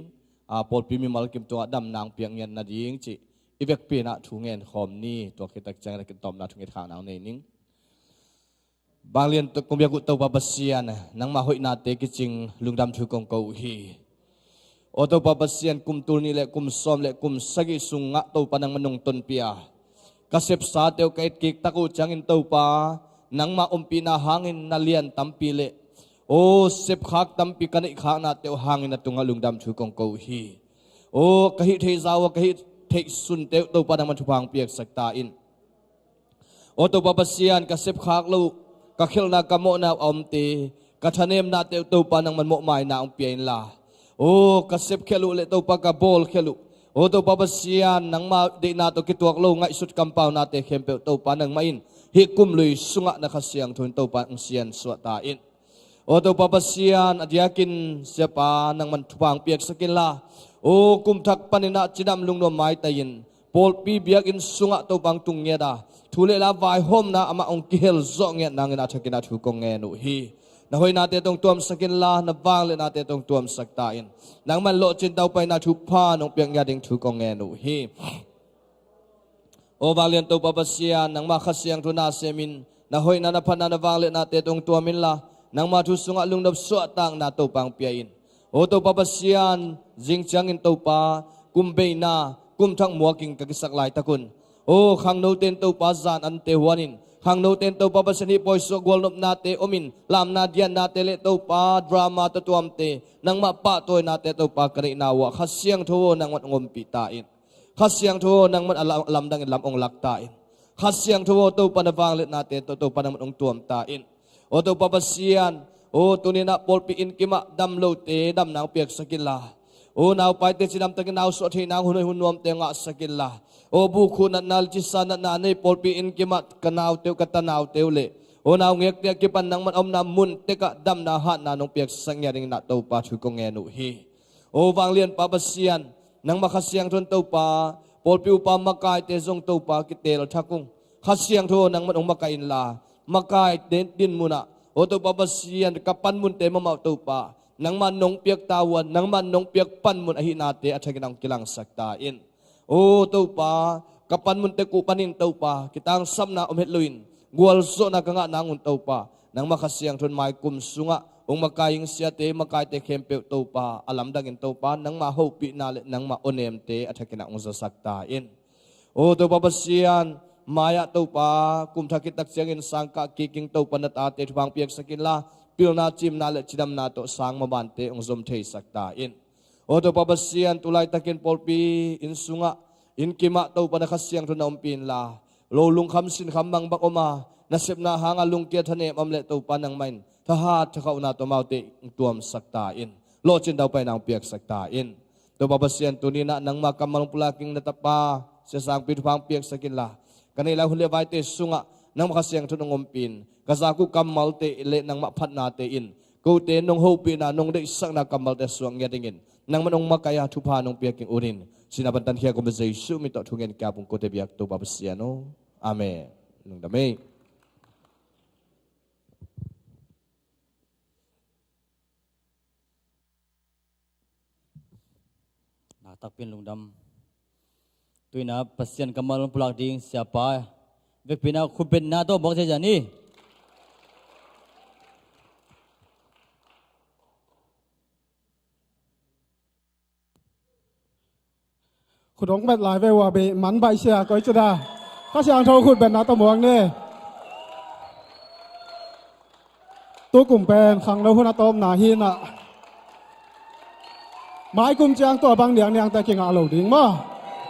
pol pi mi mal kim to dam nang piang yan na ding chi ivek pi na thu ngen khom ni to ke tak chang la ke tom na thu nge khang naw nei ning bang lian to kum yaku to ba basian nang ma hoi na te ki ching lungdam thu kong ko hi o to ba basian kum tul ni le kum som le kum sagi sunga to pa nang manung ton pia kasep sa teu kait kik taku changin to pa nang ma umpi na hangin na lian tampi le o sep khak tampi kan i khak na teu hangin na tunga lungdam thu kong ko hi o kahi thei zawa kahi thei sun teu to pa nang man thu phang piak sakta in o to ba basian kasep khak lo ka khil na ka mo na omte ka thanem na teu to pa nang man mo mai na ong pian la o kasep khelu le to pa ka bol khelu o to pa basian nang ma de na to kituak lo ngai sut kampau na te khempe to pa nang main hi kum lui sunga na khasiang thun to pa ang sian swata in o to pa basian adiakin sepa nang man thu phang piak sakin la o kum thak panina chidam lungno mai tayin pol pi biak in sunga to bang tung nya da thule la vai hom na ama ong kihel zo nge nang na thakina thu kong nge nu hi na hoi na te tong tuam sakin la na wang le na te tong tuam sakta in nang man lo chin tau pai na thu pha nong piang ya ding thu kong nge nu hi o valian to papasia nang ma khasiang thu na semin na hoi na na phana na wang le na te tong tuamin la nang ma thu sunga lungnop so tang na to pang pia in o to papasian jing changin to pa กุมเบนากุมทั้งมัวกิงกะกิสักลายตะกุนโอ้ขังโนเตนเต้าปาจานอันเตหัวนินขังโนเตนเต้าปาปัสนิปอยสกวลนบนาเตอมินลามนาเดียนนาเตเลเต้าปาดรามาตะตัวมเตนังมาปะตัวนาเตเต้าปากระนาวะขัดเสียงโทนังมัดงมปีตาอินขัดเสียงโทนังมัดลำดังลำองลักตาอินขัดเสียงโทเต้าปานฟังเลนาเตเต้าปานมัดองตัวมตาอินโอ้เต้าปาปัสเซียนโอ้ตัวนี้นะปอลปีอินกิมะดำโลเตดำนางเปียกสกิลลาโอ้นาวไปเตจิดำตะกินนาวสุดที่นางหุ่นหุ่นนวมเตงะสกิลลาโอ้บุคุนันนัลจิสานันนาในปอลปีอินกิมะกันนาวเตวกัตนาวเตวเลโอ้นาวเงียกเตียกิปันนังมันอมนามุนเตกะดำนาหันนานงเปียกสังเงียริงนาเต้าปาชุกงเงนุฮีโอ้วังเลียนปาปัสเซียนนังมาขัดเสียงทนเต้าปาปอลปีอุปามากายเตจงเต้าปากิเตลทักุงขัดเสียงโทนังมันองมากายอินลามากายเดินมุนะโอตัวปาปัสเซียนกับปันมุนเตมะมาตัวปานังมันนงเปียกตาวันนังมันนงเปียกปันมุนอหินาเตอัชกินังกิลังสักตาอินโอตัวปากับปันมุนเตกูปันินตัวปากิตังซัมนาอมเฮลุยนกวลโซนักงะนางอุนตัวปานังมาขัดเสียงทนไม้กุมสุงะองมากายิงเสียเตมากายเตเข้มเปียกตัวปาอลัมดังอินตัวปานังมาฮูปีนาเลนังมาโอเนมเตอัชกินังอุนสักตาอินโอตัวปาปัสเซียนมายะตัวปากุมทักิตักเสียงอินสังกะกิกิงตัวปนัตอาเตทุบังเปียกสกินลาพิลนาจิมนาเลจิดำนาโตสังมาบันเตองซมเทสักตาอินโอตัวปาปัสเซียนตุไลตะกินปอลปีอินสุงะอินกิมะตัวปนักเสียงทุนอมปีนลาโลลุงคำสินคำบังบักอมานาเสพนาหางลุงเกียรทะเนมเลตัวปานังไม่ทหารทเขานาตัวมาเตตัวมสักตาอินโลจินดาวไปนางเปียกสักตาอินตัวปาปัสเซียนตัวนี้นะนังมากำมังปุลากิงนัตปาเสียสังปิดพังเปียกสกินลากันในเราหุ่นเลวายเตสุงะนังมาเสียงทุนงมปีนกษักุกำมัลเตเลนังมาพัดนาเตอินกูเตนงโฮปีนานงได้สักนากำมัลเตสวงเงดิงินนังมันงมากายาทุพานงเปียกิงอุรินสินาบันตันเฮียกุมเซซุมิโตทุเงินกาบุงโกเตบิยักตัวบาปเสียโนอาเมนลุงดามนาตักเป็นลุงดำตัวน่ะปัสเซียนกำมัลปลากดิ่งเสียไปเวกปีน่ะคุณเป็นนาโตบอกเสียจานี่ขุดองแบบหลายไปว่าเบมันใบเชียก็จะได้ข้าเชียงโทขุดแบบนาตะมวงเนี่ยตัวกลุ่มเป็นขังเราหุ่นตอมหนาหินอ่ะไม้กลุ่มเจียงตัวบางเดียงแต่เก่งอาเหล่าดิ่งมา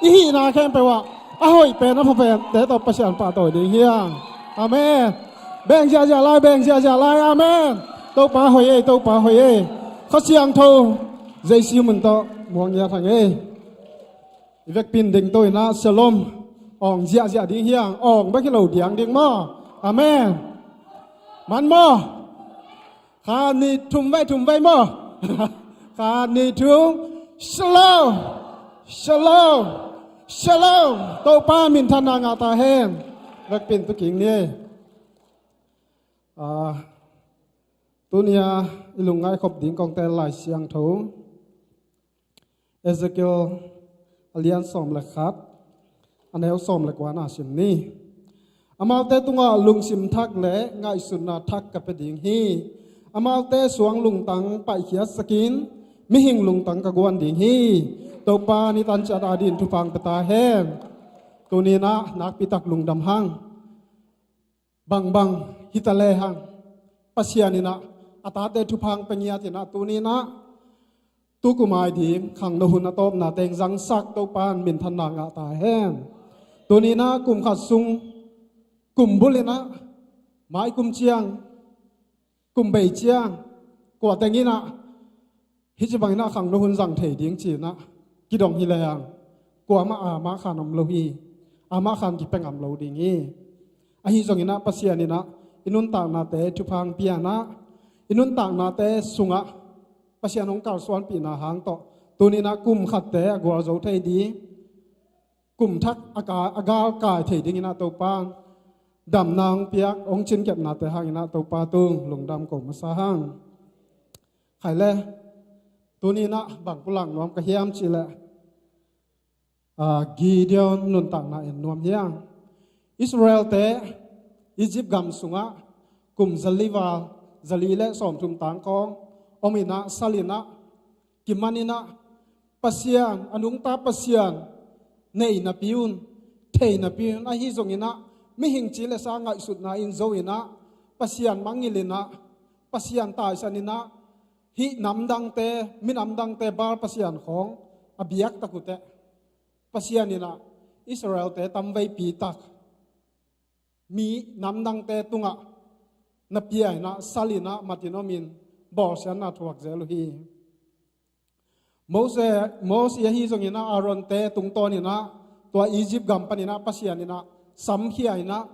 อีหีนาแค่ไปว่าอ้าวเป็นนะพ่อเป็นแต่ต่อประชันป่าต่อยดิ่งเฮียงอาเมนแบ่งเสียจะไล่แบ่งเสียจะไล่อาเมนตัวป่าหอยตัวป่าหอยข้าเชียงโทใจซิวมันต่อมวงยาทางเวกปินดิ่งตัวนะสลมอ่องเสียเสียดิ่งเฮียงอ่องไม่แค่เหล่าเดียงดิ่งมาอาเมนมันมาข้านี่ทุ่มไว้มาข้านี่ทุ่มสโลตัวป้ามินทนางาตาเฮนเวกปินตุกิงนี่ตัวนี้ลุงไงขบดิ่งกองแต่ลายเสียงถูเอเซเกียลเลียนสอมเลยครับอันนี้สอมเลยกว่าน่าสินี่อามาเตตุงลุงสิมทักเละง่ายสุดนาทักกับดิ่งฮีอามาเตสวงลุงตังไปเขียสกินมิหิงลุงตังกะกวนดิ่งฮีตัวปานิตันจัดอาดินทุพังปตาเฮนตัวนี้นะนักปิตักลุงดำหังบังฮิตาเลหังปัสยานินะอาตาเตทุพังเป็นยาตินะตัวนี้นะตุกุมายดิ่งขังนหุนตบนาเตงจังสักตัวปานมินทนางาตาเฮนตัวนี้นะกุมขัดซุงกุมบุลินะไม้กุมเชียงกุมเบยเชียงกว่าแต่งี้นะฮิจบังนะขังนหุนจังเถดิ่งจีนะกิดองฮิเลยังกว่ามาขานอมโลฮีมาขานกิเป็งอมโลดิ่งฮีอหิจงอินะปัสยานินะอินุนตางนาเตทุพังเปียนะอินุนตางนาเตสุงะปัสยานงกาสวนปีนาหางต่อตัวนี้นะกุมขัดเตะกว่าโจเทดีกุมทักอากากายเทดิ่งนะตัวปางดำนางเปียกองชินเก็บนาเตหางนะตัวปาตุงหลงดำกบมาสาหางไข่เล่ตัวนี้นะบังปุลังน้อมกระเฮียมจีละกีเดียนนุนต่างนาเอ็นนวมเฮียงอิสราเอลเตอียิปต์กำสุงะกุมซาลิวาซาลีและสอมทุมต่างกองอมินะซาลินะกิมานินะ pasian anung ta pasian nei na piun thei na piun a hi zong ina mi hing chi le sa ngai sut na in zo ina pasian mangilina pasian tai sanina hi namdang te mi namdang te bar pasian khong abiak takute pasian ina Israel te tamwei pi tak mi namdang te tunga na pia na salina matinomin bor sian na thuak zelu hi Moses hi zong ina Aaron te tung ton ina to Egypt gam panina pasian ina sam khia ina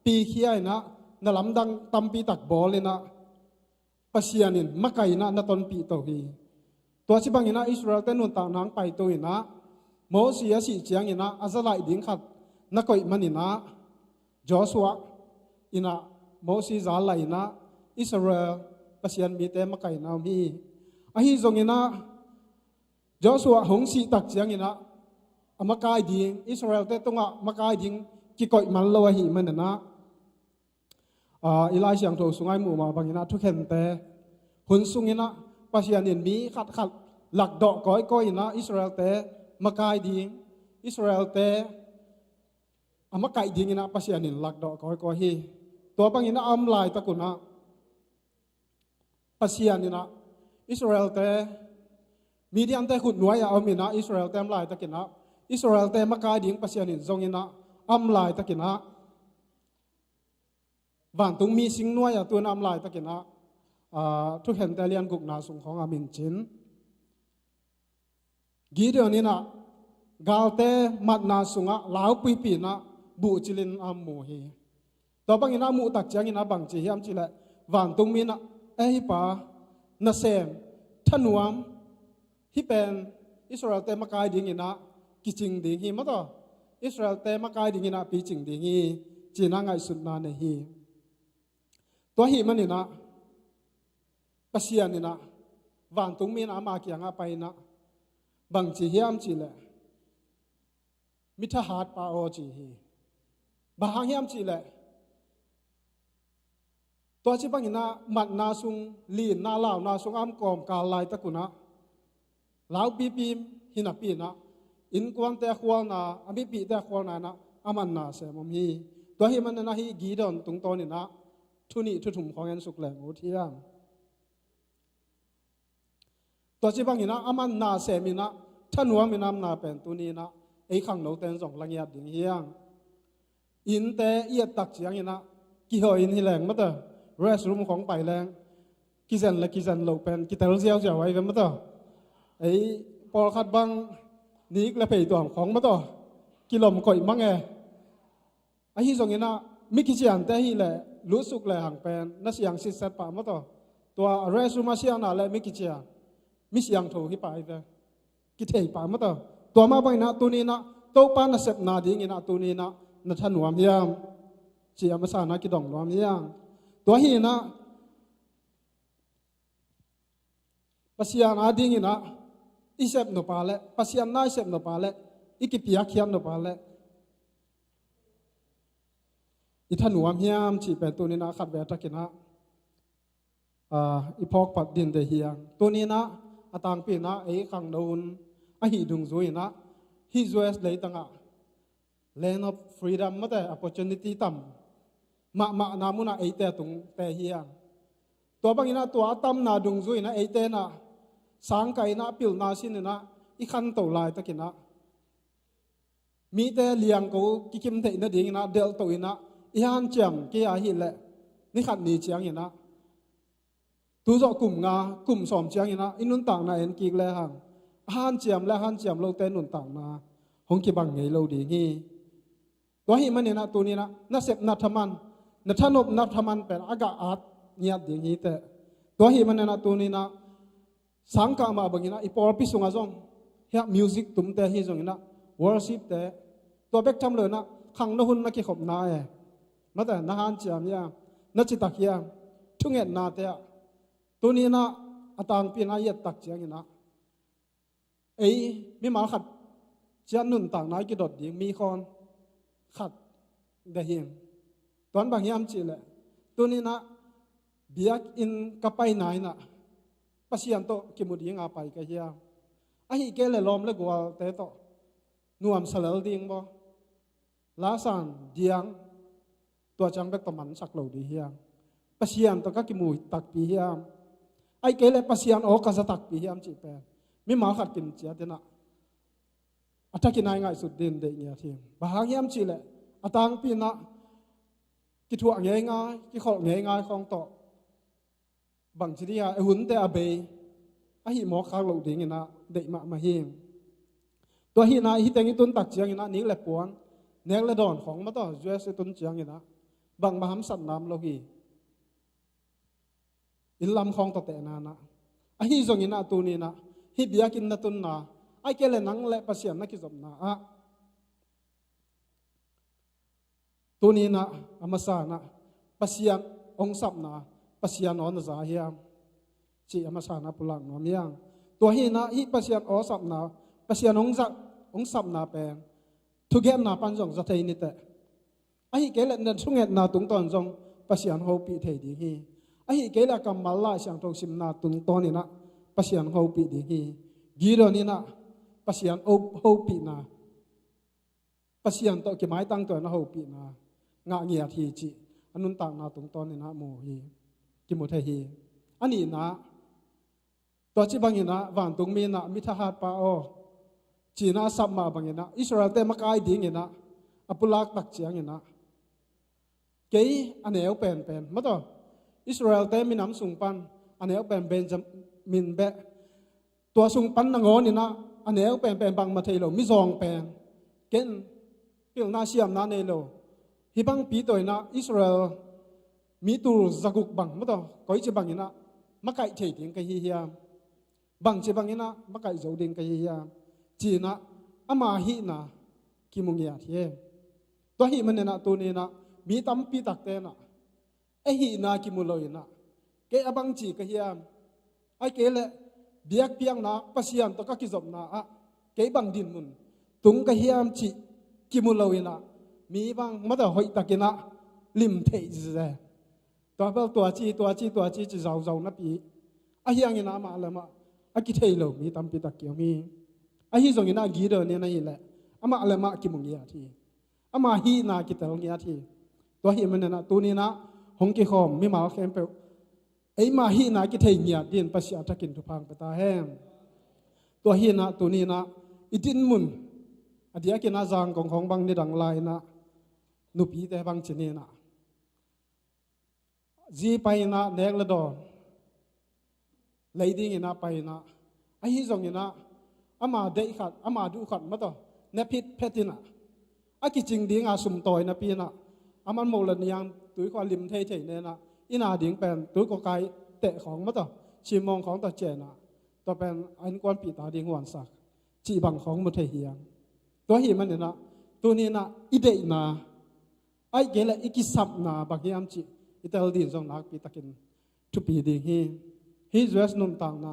pi khia ina na lamdang tampi tak bol ina pasianin makaina na ton pi to hi to chi bang ina Israel te nun ta nang pai to ina Moses si chiang ina azalai ding khat na koi manina Joshua ina Moses zalai ina Israel pasian mi te makaina mi a hi zong ina Joshua hong si tak chiang ina amakai ding Israel te tonga makai ding ki koi man lo hi manana ilai siang tho sungai mu ma bangina thu khen te hun sungina pasianin mi khat khat lak do koi koi ina Israel te makai ding Israel te amakai ding ina pasianin lak do koi koi hi to bangina am lai takuna pasianina Israel te Midian te khut nuai a amina Israel te am lai takina Israel te makai ding pasianin zongina am lai takina van tung mi sing nuai a tu nam lai takina thu hen te lian guk na sung khong amin chin Gideon ina galte mat na sunga lau pi pi na bu chilin am mu hi to bang ina mu tak chang ina bang chi hiam chi la van tung mi na ei pa na sem thanuam hi pen Israel te makai ding ina kiching ding hi ma to Israel te makai ding ina pi ching ding hi china ngai sun na ne hi to hi manina pasianina van tung mi na ma kyanga paina bang chi hiam chi le mitha hat pa o chi hi ba hang hiam chi le to chi bang ina mat na sung li na lao na sung am kom ka lai takuna lau pi pi hina pi na in kwang te khwal na ami pi te khwal na aman na se mom hi to hi man na hi Gideon tung ton ni na thuni thu thum khong en suk le mu thiam to chi bang ina aman na se mi na thanuwa mi nam na pen tu ni na ei khang no ten jong lang ya ding hiang in te ia tak chiang ina ki ho in hi leng ma ta rest room khong pai leng ki zen lo pen ki tel jiao jiao ai ma ta ei pol khat bang nik la pei tuam khong ma to ki lom koi mang e a hi jong ina mi ki chian te hi le lu suk le hang pen na siang si set pa ma to rest room a siang na le mi ki chian mi siang tho hi pai ve ki thei pa ma to ma bai na tu ni na to pa na sep na ding ina tu ni na na thanuam hiam chi amasa na ki dong nuam hiang to hi na pasian ading ina isep no pale pasian na isep no pale BIAKPIAK no pale ithanuam hiam chi pe tu ni na khat ve takina ipok pat din de hiang tu ni na atang pi na ei khang nun a hi dung zui na hi US le tanga land of freedom ma te opportunity tam ma na mu na ei te tung te hiang to bang ina to atam na dung zui na ei te na sang kai na pil na sin na i khan to lai takina mi te liang ko ki kim te na ding na del to ina i han cham ke a hi le ni khat ni chiang ina tu zo kum som chiang ina inun tang na en ki le hang han chiam lo te nun tang na hong ki bang ngei lo di ngi to hi man ina tu ni na sep na thaman na thanop na thaman pen aga at niat ding hi te to hi man ina tu ni na sangka ma bangina ipor pi sunga jong ya music tum te hi jong ina worship te to bek tham le na khang na hun na ki khop na e ma ta na han chiam ya na chi tak ya thunget na te tu ni na atang pi na yet tak chiang ina ei mi mal khat chian nun tang na ki dot ding mi khon khat da him ton bang yam chi le tu ni na biak in kapai nai na pasian to ki mudi nga pai ka hiya hi ke le lom le gwal te to nuam salal ding bo la san diang tua chang bek taman sak lo di hiam pasian to ka ki mui tak pi hiam ai ke le pasian o ka za tak pi hiam chi pe mi ma khat kin chia te na ataki nai ngai sut din de nya thim ba hang hiam chi le atang pi na ki thua nge nga ki khol nge nga khong to bang chi dia hunte a be a hi mo khak lo ding ina de ma him to hi na hi teng tun tak chiang ina ning le puan nek le don khong ma to us tun chiang ina bang ma ham sat nam lo hi in lam khong to te na na a hi zong ina tu ni na hi biakin na tun na ai ke le nang le pasian na ki zom na a tu ni na amasa na pasian ong sap na pasian on za hiam chi amasa na pulang no miang to hi na hi pasian o sap na pasian ong sap na pen thu gem na pan jong za thei ni te a hi ke le na thunget na tung ton jong pasian ho pi thei di hi a hi ke la kam mal la siang thong sim na tung ton ni na pasian ho pi di hi gi ro ni na pasian ho pi na pasian to ki mai tang to na ho pi na nga ngia thi chi anun tang na tung ton ni na mo hi ki mo thei hi ani na to chi bangina wan tung mi na mi tha ha pa o chi na sap ma bangina Israel te makai ding ina apulak tak chiang ina kei aneu pen ma to Israel te minam sung pan aneu pen Benjamin be to sung pan na ngon ina aneu pen bang ma thei lo mi zong pen ken pil na siam na ne lo hi bang pi toy na Israel mi tur zaguk bang ma to koi chi bangina makai thei ding ka hi hiam bang chi bangina makai zo ding ka hi hiam chi na ama hi na ki mung ya the to hi man na tu ni na mi tam pi tak te na e hi na ki mu loi na ke abang chi ka hiam ai ke le biak piang na pasian to ka ki zom na a ke bang din mun tung ka hiam chi ki mu loi na mi bang ma da hoi takina lim thei ze to bel to chi chi zau na pi a hiang ina ma la ma a ki thei lo mi tam pi tak ki mi a hi zong ina gi do ne na hi le ama ala ma ki mung ya thi ama hi na ki tel ngia thi to hi man na tu ni na hong ki khom mi ma khem pe ei ma hi na ki thei ngia din pasya takin tu phang pata hem to hi na tu ni na idin mun adia ki na jang kong khong bang ni dang lai na nu pi te bang chini na ji pai na nek la do leiding ina pai na a hi zong ina ama dei khat ama du khat ma to ne phit phetina a ki ching ding a sum toy na pi na aman mo lan yang tui ko lim thei thei ne na ina ding pen tui ko kai te khong ma to chi mong khong to che na to pen an kon pi ta ding wan sak chi bang khong mo thei hiang to hi man na tu ni na i dei na ai ge la ikisap na bak yam chi itel din jong nak pi takin thu pi ding hi us num tang na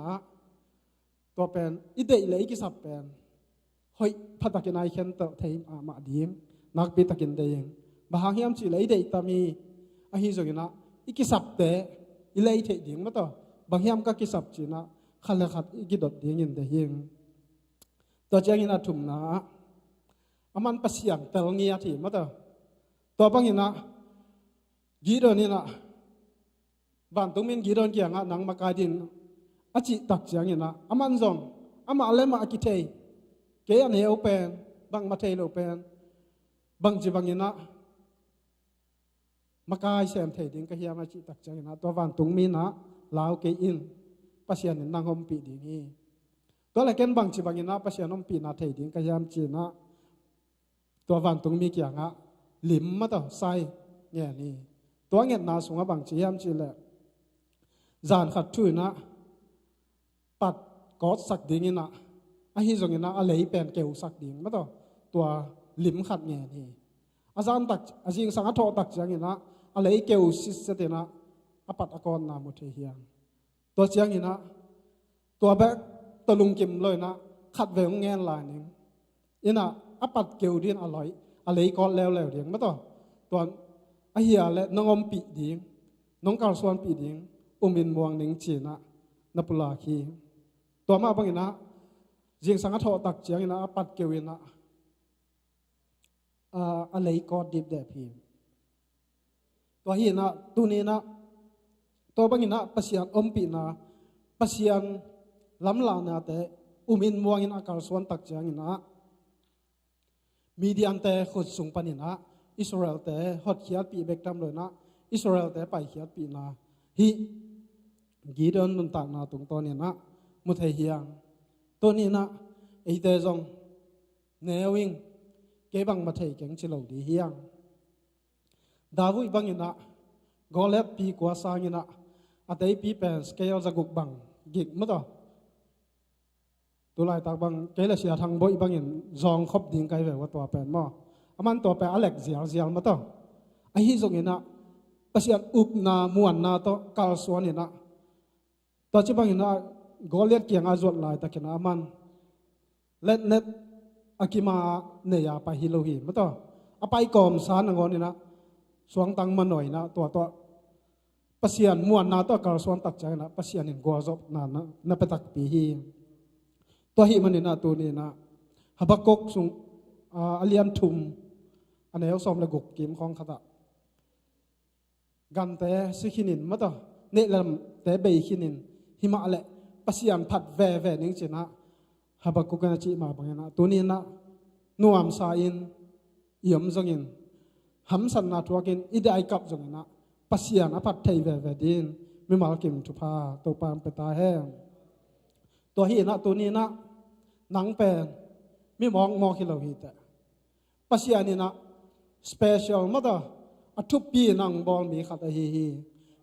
to pen idei le ki sap pen hoi phatakin ai khen to thei ma dim nak pi takin deing bahang hiam chi le dei tami a hi zogina iki sap te ilei thei ding ma to bang hiam ka ki sap chi na khala khat iki dot ding in de hing to chang ina thum na aman pasiam tel ngia thi ma to bang ina gi do ni na van tung min gi don kia nga nang ma ka din achi tak chiang ina aman zong ama ale ma ki thei ke an he open bang ma thei lo pen bang ji bang ina makai sem thei ding ka hiam achi tak chiang ina to van tung mi na lao ke in pasian nang hom pi ding hi to la ken bang ji bang ina pasian hom pi na thei ding ka hiam chi na to van tung mi kia nga lim ma to sai nge ni to nget na sunga bang chi hiam chi le zan khat thu na pat kot sak ding ina a hi zong ina a lei pen keu sak ding ma to tua lim khat nge ni azan tak azing sang a tho tak chang ina a lei keu sis setena a pat akon na mu the hiang to chang ina to ba talung kim loi na khat ve ngen la ning ina a pat keu din a loi a lei ko lew ding ma to ton a hiya le nongom pi ding nong kal suan pi ding umin muang ning chi na napula khi to ma bang ina riêng sang thọ tắc chiang ina pat kewina a lei ko dip de phi to hi na tu ni na to bangina pasian ompi na pasian lamla na te umin muangin akal suan tak chiang ina median te khut sung panina Israel te hot khiat pi bek tam loi na Israel te pai khiat pi na hi Gideon nun tak na tung to ni na mu thei hiang to ni na ei te jong newing ke bang ma thei keng chi lo di hiang David bangina Goliath pi kwa sangina atei pi pen scale jaguk bang gig ma to tulai tak bang ke la sia thang boi bangin zong khop ding kai ve wa to pen mo aman to pe alek zial zial ma to a hi zong ina pasiat up na muan na to kal suan ina to chi bangina Goliath kiang azot lai takina aman let akima ne ya pa hi lo hi ma to apai kom san ngon ina suang tang manoi na to pasian muan na to kal suan tak chang na pasian in gozop na petak pi hi to hi manina tu ni na habakok sung alian thum anel som le guk kim khong khata gan te sikhinin ma to ne lam te be khinin hima ale pasian phat ve ning china habakuk na chi ma bangena tu ni na nuam sa in yom zongin ham san na thuakin idai kap zongina pasian apat thei ve din mi mal kim thu pha to pam peta he to hi na tu ni na nang pen mi mong mo ki lo hi ta pasian ni na special ma da athup pi nang bol mi khat hi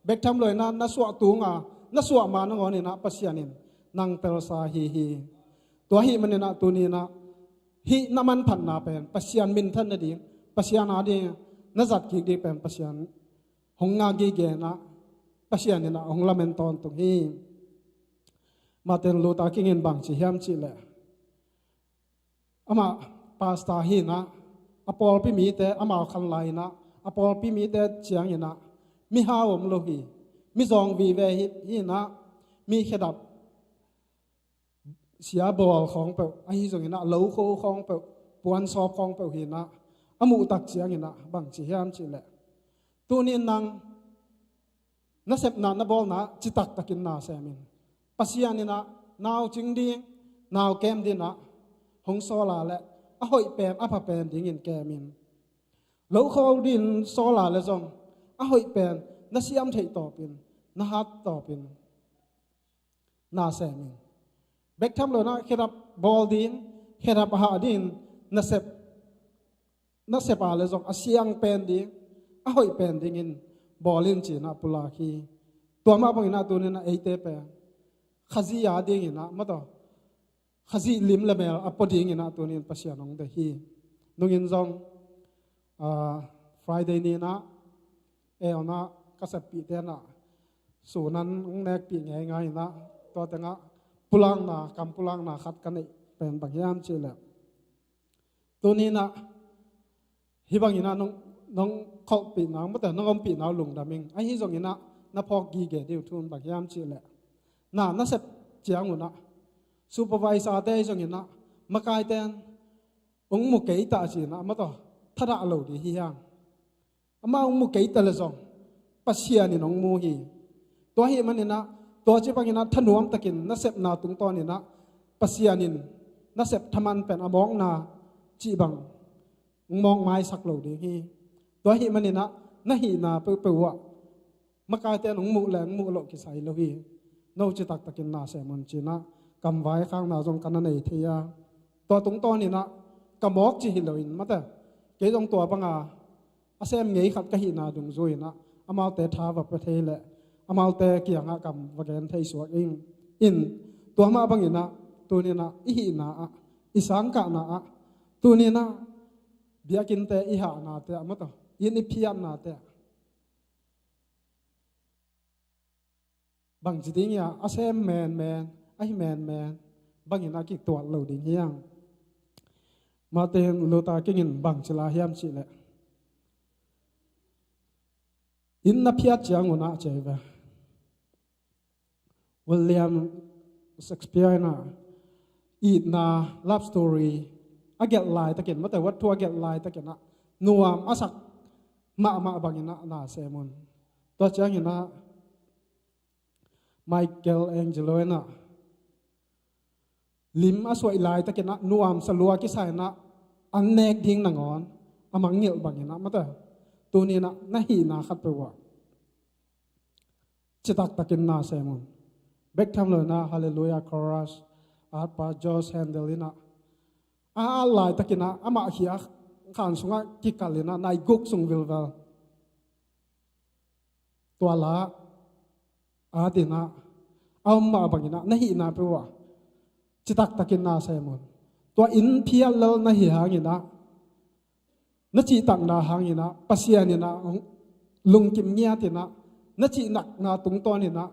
bek tham loi na suwa tunga na suwa ma na ngoni na pasianin nang pel sa hi to hi man na tu ni na hi naman phan na pen pasian min than na ding pasian adi na zat ki di pen pasian honga gi ge na pasian ni na hong lamen ton tu hi maten lu ta king in bang chi hiam chi le ama pasta hi na apol pi mi te ama khan lai na apol pi mi te chiang ina mi ha om lo hi mi zong vi ve hi na mi khedap sia bol khong pe ai zong ina lo kho khong pe puan so khong pe hi na amu tak chiang ina bang chi hiam chi le tu ni nang na sep na bol na chi tak takin na semin pasian ina naw ching ding naw kem dina hong so la le a hoi pem a pha pen ding in kemin lo kho din so la le zong a hoi pen na siam thei to pin na hat to pin na semin bek tham lo na kherap bol din kherap ha din na sep a le zong a siang pen ding a hoi pen ding in bolin chi na pula khi to ma bang na tu ne na eite pe khazi ya ding ina ma to khazi lim la mel apoding ina tu nin pasian ong de hi nungin zong Friday ni na ona kasap pi te na sunan ong nek pi ngai na to tanga pulang na kam pulang na khat kan pen bang yam chi le tu ni na hi bang ina nong khol pi na ma ta nong om pi na lungdaming ai hi zong ina na phok gi ge deu thun bang yam chi le na sep chiang una supervisor te jong ina makai ten ong mu kei ta chi na ma to thara lo di hi yang ama ong mu kei ta le jong pasia ni nong mu hi to hi man ina to chi bang ina thanuam takin na sep na tung ton ina pasia nin na sep thaman pen among na chi bang mong mai sak lo di hi to hi man ina na hi na pe wa makai ten ong mu leng mu lo ki sai lo hi no chi tak takin na se mon chi na kam vai khang na jong kan nei thia to tung to ni na kamok chi hi loin mata ke jong to banga asem ngei khat ka hi na dung zoi na amal te tha va pa thele amal te kianga kam vagen thei suak in to ma bangina tu ni na i hi na isang ka na tu ni na biakin te i ha na te mata in i phiam na te bang chi ding ya asem men ai men bangin a ki to lo ding hiang ma ten lo ta kingin bang chila hiam chi le in na phiat chiang una cheva William Shakespeare na eat na love story aget lai takin mate wat tu aget lai takin na nuam asak ma bangina na semon to changina Michael Angelo na lim aswai lai takin na nuam salua ki sai na annek ding nangon amang ngil bangina mate tuni na nahi na khat pewa chitak takin na semon bek tham lo na hallelujah chorus at pa Josh Handelina lai takina ama hiya khan sunga kikalina nai guk sung vilval twala adina amma bangina nahi na pewa chitak takin na semon to in phial lal na hi hangina na chi tak na hangina pasianina lungkim nya tina na chi nak na tung tonina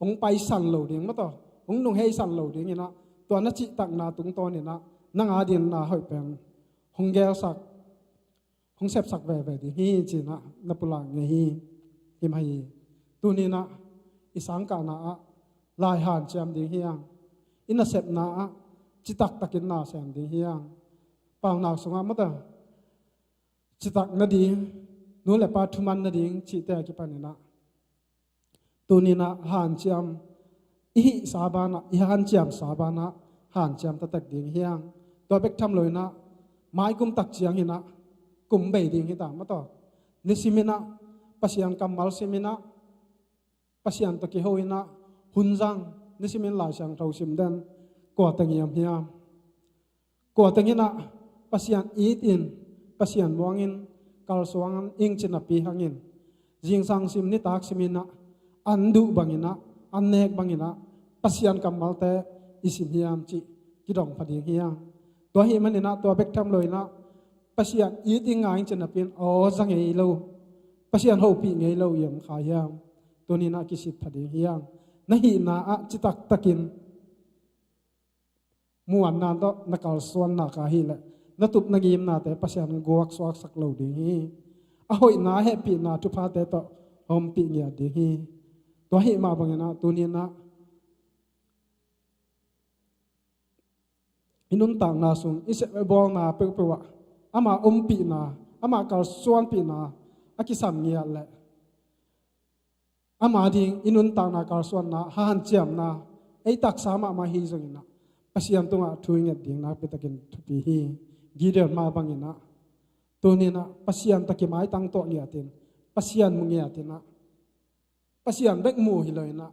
ong pai san lo ding ma to ong nung hei san lo ding ina to na chi tak na tung tonina nang adin na hoi pem hong gel sak hong sep sak ve di hi chi na pulang nge hi hi mai tu ni na isang ka na lai han cham ding hiang ina sep na chitak takin na sem ding hiang pang na sunga mata chitak na ding nu le pa thuman na ding chi te ki panina tu ni na han cham i sabana i han cham sabana han cham ta tak ding hiang to bek tham loi na mai kum tak chiang hina kum bei ding hi ta ma to ni simina pasian kamal simina pasian to ki hoina hunjang ni simin la sang thau sim dan ko tangiam hiam ko tangina pasian eat in pasian wangin kal suangan ing china pi hangin jing sang sim ni tak simina andu bangina annek bangina pasian kamal te isim hiam chi kidong phading hiang to hi manina to bek tham loina pasian eating ngai china pin o jang ei lo pasian ho pi ngei lo yam kha hiam to ni na kisit phading hiang nahi na a chitak takin muan na to nakal suan na ka hi la natup nagim na te pasian goak swak sak lo ding hi a hoi na happy na tu pha te to hom pi ngia ding hi to hi ma bangena tu ni na inun tang na sung ise bol na pe wa ama pi na ama kal suan pi na akisam ngia le ama ding inun tang na kal suan na han chiam na ei tak sama ma hi zong na pasian tunga thuing ding na pe takin thupi hi gideon ma bangina tunina pasian takimai tang to ngia tin pasian mungia tina pasian bek mu hiloina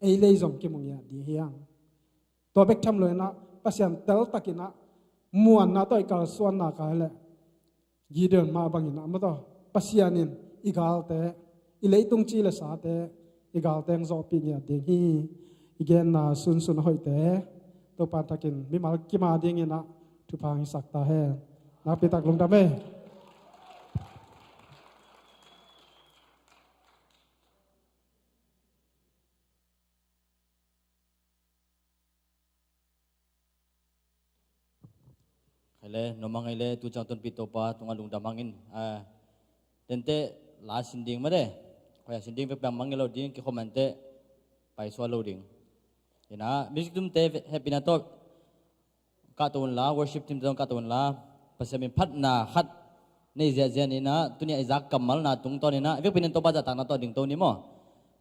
ei lei zong ki mungia di hiang to bek tham loina pasian tel takina muan na toy kal suan na ka le gideon ma bangina ma to pasianin igal te ilei tung chi le sa te igal teng zo pi ngia ding hi igen na sun hoi te to pa takin mi mal ki ma ding ina tu phang sak ta he na pi tak lungdam e le nomang ile tu chang ton pito pa tunga lungdam hangin tente la sinding ma de khoya sinding pe pam mangelo ding ki khomente pai swalo ding ina music tum te happy na to ka ton la worship team ka ton la pasamin phat na khat nei zia zia ni na tunia izak kamal na tung to ni na vek pinen to ba ja ta na to ding to ni mo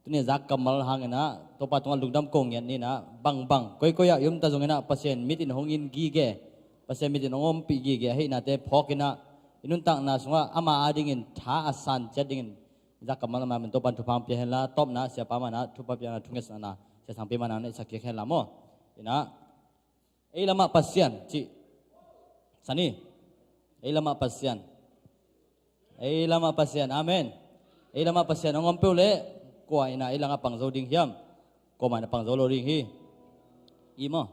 tunia zak kamal hangena to pa tunga lungdam kong yan ni na bang koi ya yum ta zongena pasien mit in hongin gi ge pasien mit in ngom pi gi ge he na te phokina inun tang na sunga ama ading in tha asan chading in zak kamal ma men to pan thu phang pe hela top na sia pa ma na thu pa pya na thunges na sia sang pe ma na ne sakye khen la mo ina ei lama pasien chi sani ei lama pasien amen ei lama pasien ngom pe le kwa ina ei langa pang zo ding hiam ko ma na pang zo lo ding hi i mo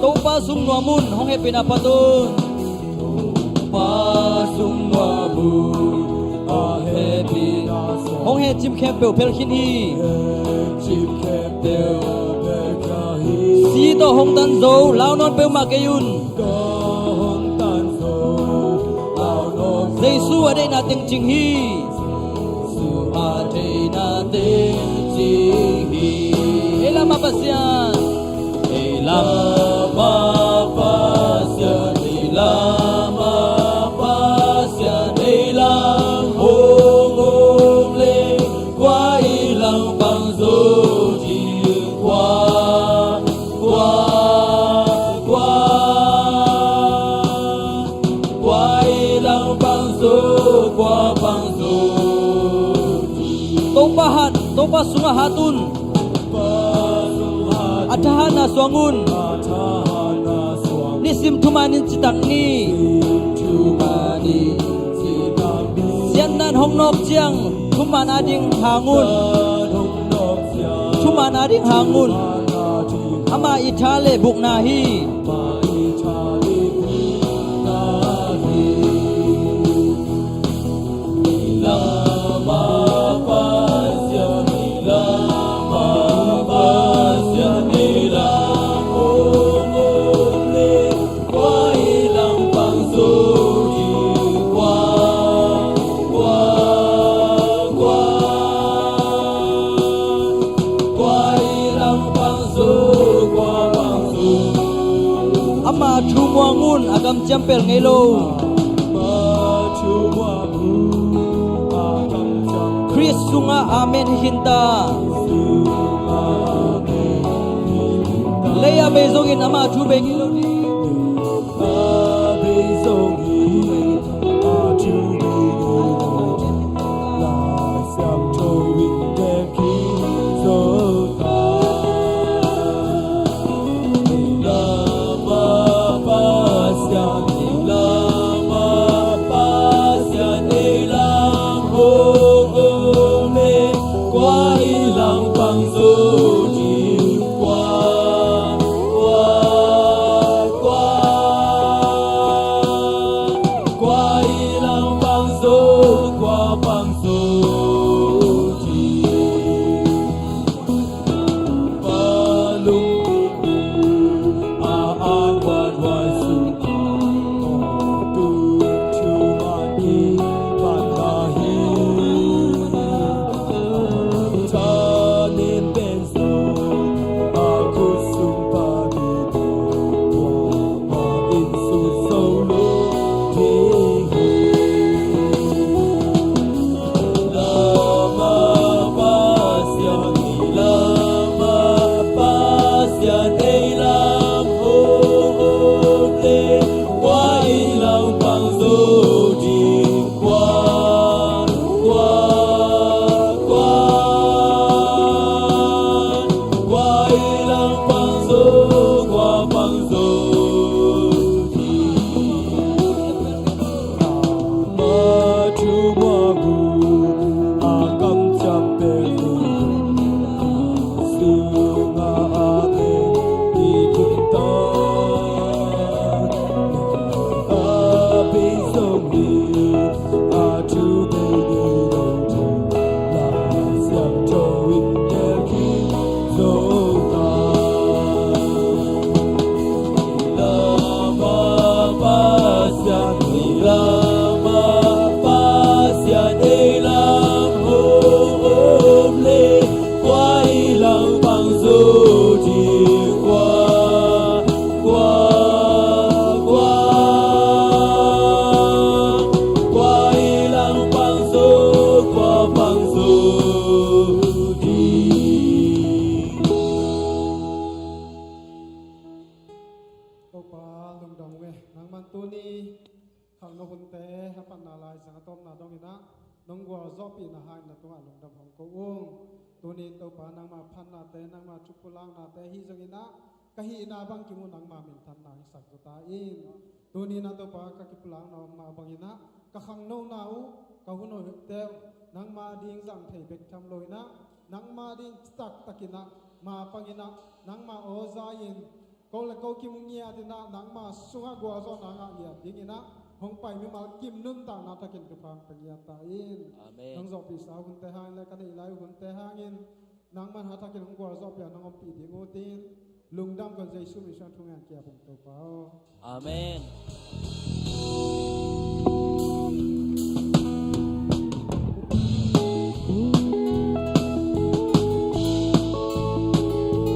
Topa sung nuamun hong he pinapatun Topa sung nuamun a he pinasa hong he chim khem pe pel khin hi chim khem pe pel khin hi si to hong tan zo lao non pe ma ke yun Giêsu ở đây là tiếng chính hi Giêsu ở đây là tiếng chính hi Elama pasian Elama pasian Elama pasian Elam hong hong le qua ilang bang zo ji qua ilang bang zo qua bang zo Topahan topa sunga hatun Adahana suangun Nisim tumanin citak ni Sian nan hong nok jiang Tuman ading hangun Tuman ading hangun Ama itale buk nahi Ama chumuangun agam champel ngelo Chris sunga amen hinta Leia bezongin ama chu be ngelo ni nong gwa zopi na hai na tunga lungdam hong ko tunin to pa nang ma phan na te nang ma chupulang na te hi jangina kahi na bang kimu nang ma min than na sak ta in tunin na to pa ka kipulang na ma bangina ka khang no na u ka huno te nang ma ding jang thei bek tham loi na nang ma ding tak takina ma pangina nang ma oza in ko la ko kimu nya dina nang ma sunga gwa zo na nga ya dingina hong pai mi mal kim nun ta na takin tu phang pangya ta in nang zo pi sa hun te hang la kan ilai hun te hangin nang man ha takin hong gwa zo pya nang pi ding o tin Lungdam kon Jesu mi sha thungan kia pum to pao Amen